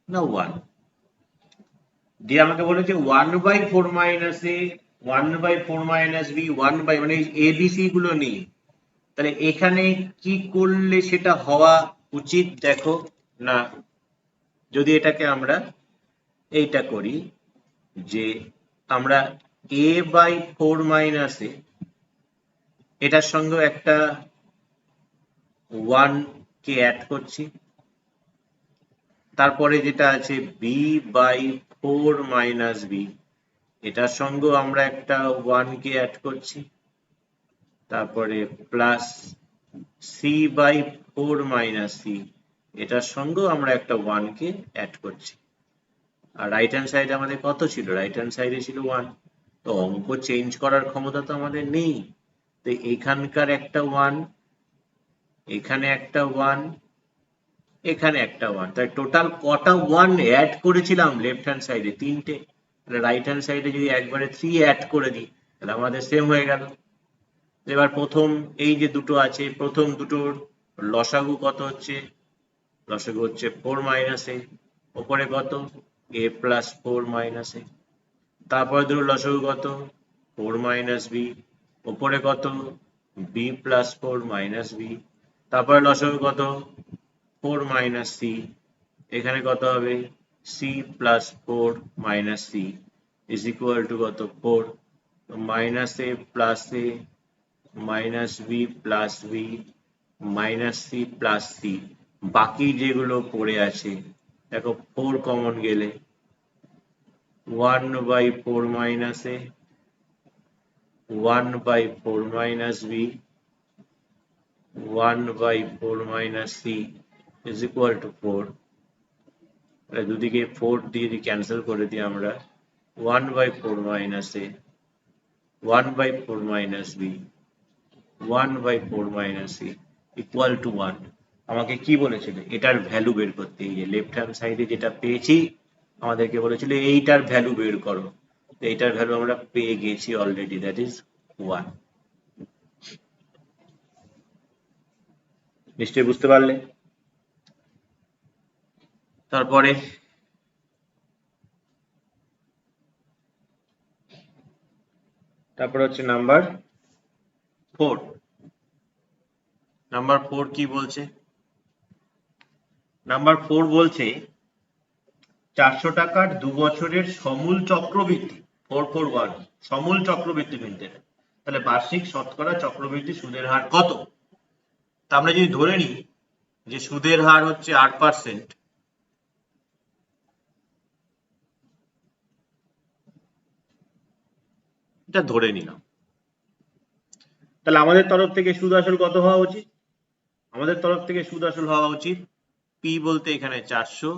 না 1, দিয়ে আমাকে বলেছে 1 by 4 minus a 1 by 4 minus b 1 by মানে a b c গুলো নিয়ে, তাহলে এখানে কি করলে সেটা হওয়া উচিত দেখো না, যদি এটাকে আমরা এইটা করি যে আমরা a বাই 4 মাইনাস a এটার সঙ্গে একটা 1 কে অ্যাড করছি, তারপরে যেটা আছে b বাই 4 মাইনাস b এটার সঙ্গেও আমরা একটা 1 কে অ্যাড করছি, তারপরে plus c by 4 minus c এটার সঙ্গেও আমরা একটা 1 কে অ্যাড করছি। আর রাইট হ্যান্ড সাইডে আমাদের কত ছিল, রাইট হ্যান্ড সাইডে ছিল 1, তো অঙ্ক চেঞ্জ করার ক্ষমতা তো আমাদের নেই, তো এখানকার একটা 1 এখানে একটা 1 এখানে একটা 1, তাই টোটাল কটা 1 অ্যাড করেছিলাম লেফট হ্যান্ড সাইডে 3টে, তাহলে রাইট হ্যান্ড সাইডে যদি একবারে 3 অ্যাড করে দিই তাহলে আমাদের সেম হয়ে গেল। এবার প্রথম এই যে দুটো আছে প্রথম দুটোর লসাগু কত হচ্ছে, লসাগু হচ্ছে 4 মাইনাস a, ওপরে কত a প্লাস 4 মাইনাস a, তারপরে দুটো লসাগু কত 4 মাইনাস b, ওপরে কত b প্লাস 4 মাইনাস b, তারপরে লসাগু কত 4 মাইনাস c, এখানে কত হবে c plus 4 minus c, is equal to কত 4, minus A plus A minus B plus B minus C plus C, বাকি যেগুলো পড়ে আছে দেখো 4 কমন গেলে 1/4 minus A 1/4 minus B 1/4 minus C is equal to 4। দুদিকে 4 দিয়ে ক্যান্সেল করে দিই আমরা, 1/4 minus A 1/4 minus B 1/4 minus C equal to 1। আমাকে কি বলেছিল? এটার ভ্যালু বের করতে। এই যে লেফট হ্যান্ড সাইডে যেটা পেয়েছি আমাদেরকে বলেছিল এইটার ভ্যালু বের করো, তো এইটার ভ্যালু আমরা পেয়ে গেছি অলরেডি, দ্যাট ইজ 1। নিশ্চয়ই বুঝতে পারলে? তারপরে হচ্ছে নাম্বার 4। নাম্বার 4 কি বলছে? নাম্বার 4 বলছে 400 টাকার 2 বছরের সমূল চক্রবৃদ্ধি 441 সমূল চক্রবৃদ্ধি কিনতে, তাহলে বার্ষিক শতকরা চক্রবৃদ্ধি সুদের হার কত? তা আমরা যদি ধরে নিই যে সুদের হার হচ্ছে 8%, এটা ধরে নিলাম, তাহলে আমাদের তরফ থেকে সুদ আসল কত হওয়া উচিত? আমাদের তরফ থেকে সুদ আসল হওয়া উচিত পি বলতে এখানে 400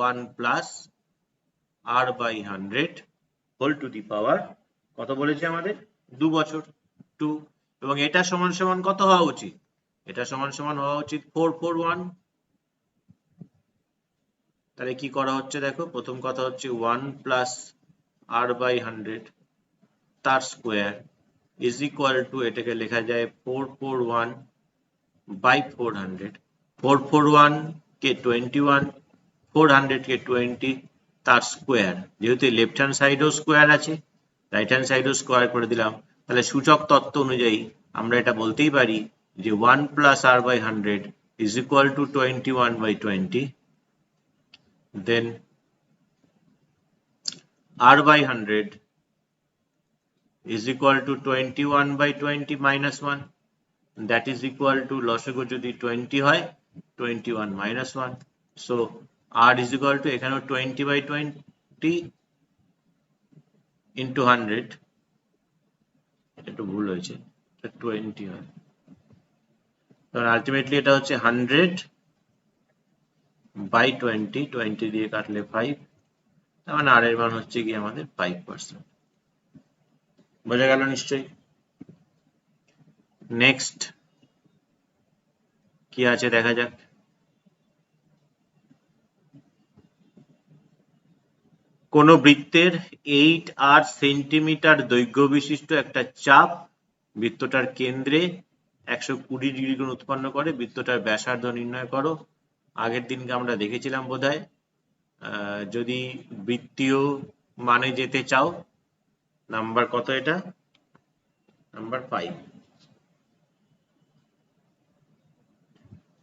1 plus r by 100 whole to the power কত বলেছে আমাদের? 2 বছর 2, এবং এটা সমান সমান কত হওয়া উচিত? এটা সমান সমান হওয়া উচিত 441। তাহলে কি করা হচ্ছে দেখো, প্রথম কথা হচ্ছে 1 প্লাস r বাই 100 তার স্কোয়ার ইজ ইকুয়াল টু, এটাকে লেখা যায় 441 বাই 400, 441 কে 21 400 কে 20 তার স্কোয়ার, যেহেতু লেফট হ্যান্ড সাইডেও স্কোয়ার আছে রাইট হ্যান্ড সাইডেও স্কোয়ার করে দিলাম, তাহলে সূচক তত্ত্ব অনুযায়ী আমরা এটা বলতেই পারি যে 1 plus r by 100 is equal to 21 by 20, then r by 100 is equal to 21 by 20 minus 1, that is equal to লসাগু যদি 20 হয় 21 minus 1, so r is equal to এখানেও 20 by 20 into 100, এটা একটু ভুল হয়েছে, 20 হয়, কারণ আলটিমেটলি এটা হচ্ছে 100 by 20, 20 দিয়ে কাটলে 5, তার মানে r এর মান হচ্ছে কি আমাদের 5%। বোঝা গেল নিশ্চয়ই? নেক্সট কি আছে দেখা যাক। কোন বৃত্তের 8r সেন্টিমিটার দৈর্ঘ্য বিশিষ্ট একটা চাপ বৃত্তটার কেন্দ্রে 120 ডিগ্রি কোণ উৎপন্ন করে, বৃত্তটার ব্যাসার্ধ নির্ণয় করো। আগের দিনকে আমরা দেখেছিলাম বোধহয়, যদি বৃত্তীয় মানে যেতে চাও, নাম্বার কত এটা? নাম্বার 5।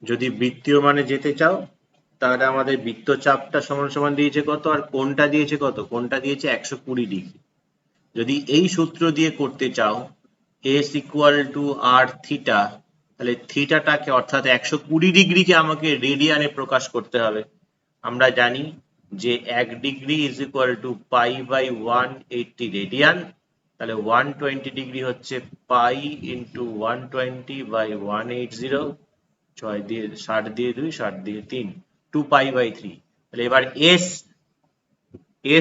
যদি বৃত্তীয় মানে যেতে চাও তাহলে আমাদের বৃত্তচাপটা সমান সমান দিয়েছে কত, আর কোণটা দিয়েছে কত? কোণটা দিয়েছে 120 ডিগ্রি। যদি এই সূত্র দিয়ে করতে চাও s equal to r theta, তাহলে থিটাটাকে অর্থাৎ 120 ডিগ্রিকে আমাকে রেডিয়ানে প্রকাশ করতে হবে। আমরা জানি যে 1 degree is equal to pi by 180 radian, তাহলে 120 ডিগ্রি হচ্ছে পাই ইন্টু 120 বাই 180, 6 দিয়ে 60 দিয়ে 2 60 দিয়ে 3, 2 পাই বাই 3। তাহলে এবার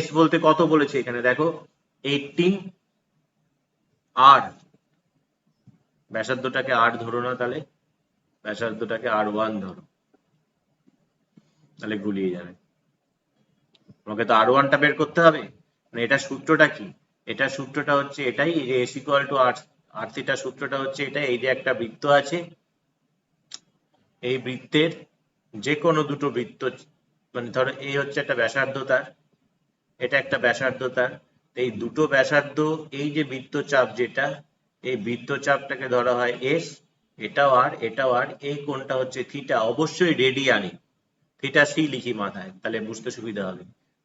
s বলতে কত বলেছে এখানে দেখো 18 r, ব্যাসার্ধটাকে r ধরো না, তাহলে ব্যাসার্ধটাকে r1 ধরো, তাহলে গুলিয়ে যাবে। তোমাকে তো r1টা বের করতে হবে, মানে এটা সূত্রটা কি? এটা সূত্রটা হচ্ছে এটাই, যে s equal to r theta, সূত্রটা হচ্ছে এটা। এই যে একটা বৃত্ত আছে, এই বৃত্তের যে কোনো দুটো বৃত্ত, মানে ধরো এই হচ্ছে একটা ব্যাসার্ধ তার, এটা একটা ব্যাসার্ধ তার, এই দুটো ব্যাসার্ধ, এই যে বৃত্তচাপ যেটা, এই বৃত্তচাপটাকে ধরা হয় s, এটাও আর এটাও আর, এই কোণটা হচ্ছে থিটা, অবশ্যই রেডিয়ানে, থিটা সি লিখি মাথায়, তাহলে বুঝতে সুবিধা হবে।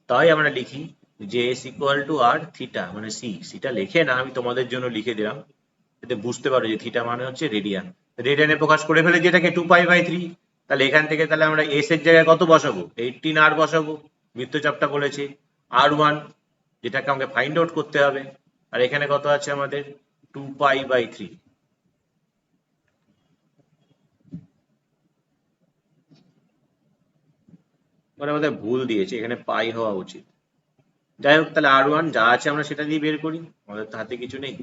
তাই আমরা লিখি যে S equal to R theta মানে সিটা লিখে না, আমি তোমাদের জন্য লিখে দিলাম যাতে বুঝতে পারো যে থিটা মানে হচ্ছে রেডিয়ান। রেডিয়ানে প্রকাশ করে ফেলে যেটাকে 2π/3। তাহলে এখান থেকে তাহলে আমরা এস এর জায়গায় কত বসাবো? 18 আর বসাবো, বৃত্তচাপটা বলেছে R1, যেটাকে আমাকে ফাইন্ড আউট করতে হবে। আর এখানে কত আছে আমাদের? 2π/3। মানে আমাদের ভুল দিয়েছে, এখানে পাই হওয়া উচিত। যাই হোক, তাহলে R1 যা আছে আমরা সেটা দিয়ে বের করি, আমাদের তো হাতে কিছু নেই।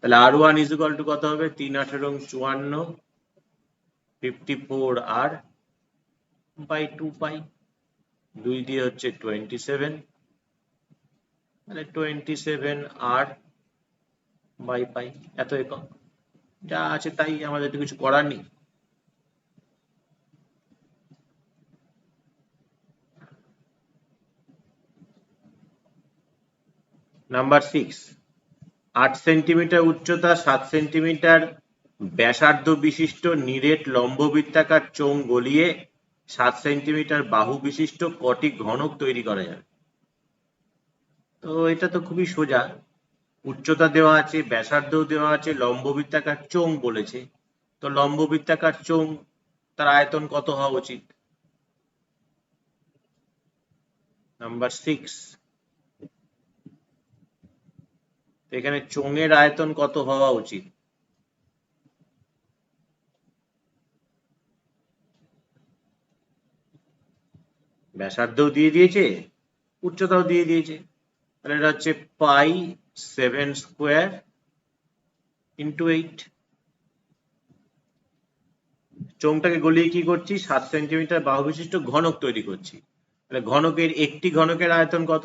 তাহলে R1 ইজ ইকুয়াল টু কত হবে? 3 18 54 54 R/2π। 2 দিয়ে হচ্ছে 27, তাহলে 27 R/π, এত একক। যা আছে তাই, আমাদের তো কিছু করার নেই। নাম্বার 6, 8 সেন্টিমিটার উচ্চতা, 7 সেন্টিমিটার ব্যাসার্ধ বিশিষ্ট নিরেট লম্ববৃত্তাকার চোঙ গলিয়ে 7 সেন্টিমিটার বাহু বিশিষ্ট কটি ঘনক তৈরি করা যাবে। তো এটা তো খুবই সোজা, উচ্চতা দেওয়া আছে, ব্যাসার্ধও দেওয়া আছে, লম্ববৃত্তাকার চোঙ বলেছে। তো লম্ববৃত্তাকার চোঙ, তার আয়তন কত হওয়া উচিত? নাম্বার 6, এখানে চোঙের আয়তন কত হওয়া উচিত? ব্যাসার্ধও দিয়ে দিয়েছে, উচ্চতাও দিয়ে দিয়েছে, তাহলে এটা হচ্ছে π7² × 8। চোঙটাকে গলিয়ে কি করছি? 7 সেন্টিমিটার বাহু বিশিষ্ট ঘনক তৈরি করছি। তাহলে ঘনকের একটি ঘনকের আয়তন কত?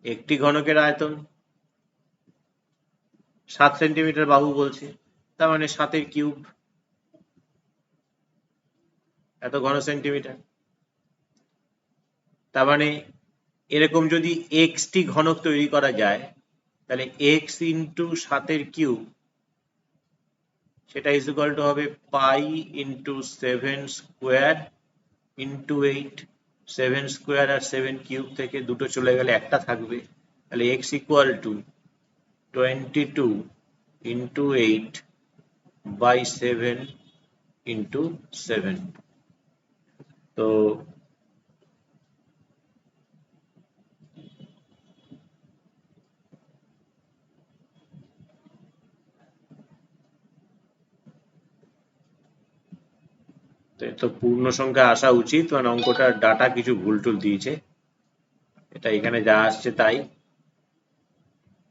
একটি ঘনকের আয়তন 7 সেন্টিমিটার বাহু বলছে, তার মানে 7 কিউব, এত ঘন সেন্টিমিটার। তার মানে এরকম যদি টি ঘনক তৈরি করা যায়, তাহলে x × 7 কিউব, সেটা ইজ ইকুয়াল টু হবে π × 7² × 8। 7² আর 7 কিউব থেকে দুটো চলে গেলে একটা থাকবে, তাহলে x ইকুয়াল টু 22 × 8/7 × 7। তো তো পূর্ণ সংখ্যা আসা উচিত, মানে অঙ্কটার ডাটা কিছু ভুল টুল দিয়েছে। এটা এখানে যা আসছে তাই,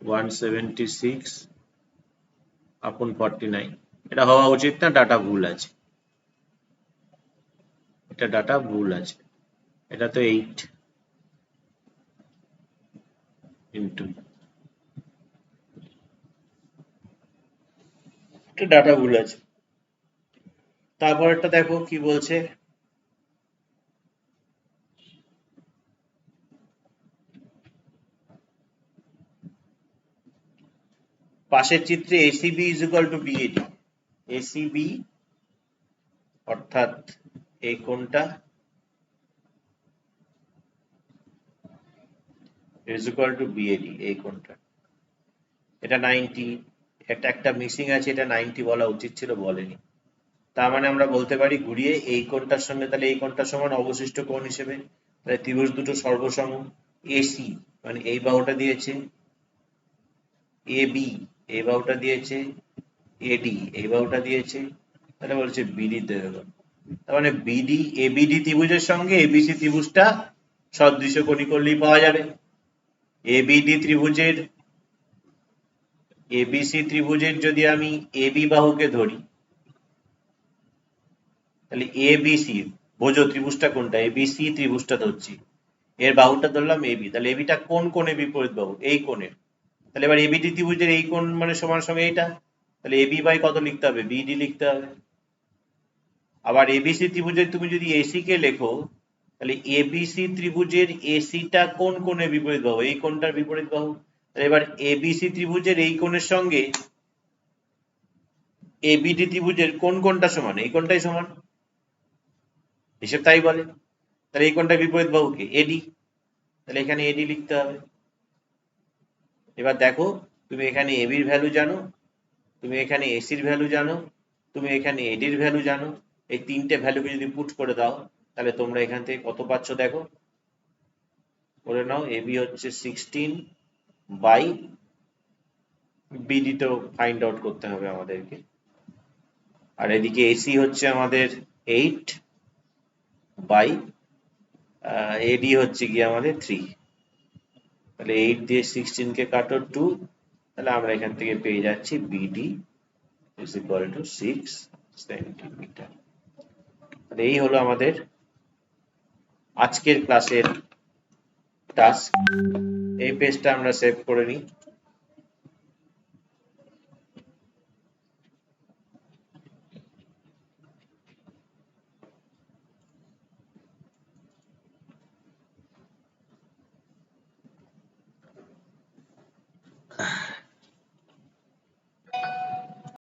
176/49, এটা হওয়া উচিত না, ডাটা ভুল আছে, এটা ডাটা ভুল আছে। এটা তো 8 ইন্টু, এটা ডাটা ভুল আছে। তারপরটা দেখো কি বলছে। পাশের চিত্রে ACB is equal two BAD। ACB অর্থাৎ এই কোণটা ইজ ইকুয়াল টু BAD, এই কোণটা। এটা 90, একটা মিসিং আছে, এটা 90 বলা উচিত ছিল, বলেনি। তার মানে আমরা বলতে পারি ঘুরিয়ে এই কোণটার সঙ্গে তাহলে এই কোণটার সমান অবশিষ্ট কোণ হিসেবে, তাহলে ত্রিভুজ দুটো সর্বসম। AC মানে এই বাহুটা দিয়েছে, AB এই বাহুটা দিয়েছে, AD এই বাহুটা দিয়েছে, তাহলে বলছে BD দেবে। তার মানে BD ABD ত্রিভুজের সঙ্গে ABC ত্রিভুজটা সদৃশ কোণী করলেই পাওয়া যাবে। ABD ত্রিভুজের ABC ত্রিভুজের যদি আমি AB বাহুকে ধরি, তাহলে ABC বোঝো ত্রিভুজটা কোনটা? ABC ত্রিভুজটা ধরছি, এর বাহুটা ধরলাম AB, তাহলে ABটা কোন কোণে বিপরীত বাহু? এই কোণের। তাহলে এবার ABD ত্রিভুজের এই কোণ মানে সমান সঙ্গে এইটা, তাহলে AB বাই কত লিখতে হবে? BD লিখতে হবে। আবার ABC ত্রিভুজের তুমি যদি AC কে লেখো, তাহলে ABC ত্রিভুজের ACটা কোন কোণে বিপরীত বাহু? এই কোণটার বিপরীত বাহু। তাহলে এবার ABC ত্রিভুজের এই কোণের সঙ্গে ABD ত্রিভুজের কোন কোণটা সমান? এই কোণটাই সমান, হিসেব তাই বলে। তাহলে এই কোণটা বিপরীত বাহু কে? এডি। তাহলে এখানে এডি লিখতে হবে। এবার দেখো, তুমি এখানে এবির ভ্যালু জানো, তুমি এখানে এসির ভ্যালু জানো, তুমি এখানে এডির ভ্যালু জানো। এই তিনটে ভ্যালুকে যদি পুট করে দাও তাহলে তোমরা এখান থেকে কত পাচ্ছ দেখো, করে নাও। এবি হচ্ছে 16 বাই বিডি তো ফাইন্ড আউট করতে হবে আমাদেরকে, আর এদিকে এসি হচ্ছে আমাদের 8 বাই এডি হচ্ছে গিয়ে আমাদের 3। তাহলে 8 দিয়ে 16 কে কাটো 2, তাহলে আমরা এখান থেকে পেয়ে যাচ্ছি BD is equal two 6 centimetre. তাহলে এই হলো আমাদের আজকের ক্লাসের টাস্ক। এই পেজটা আমরা সেভ করে নিই।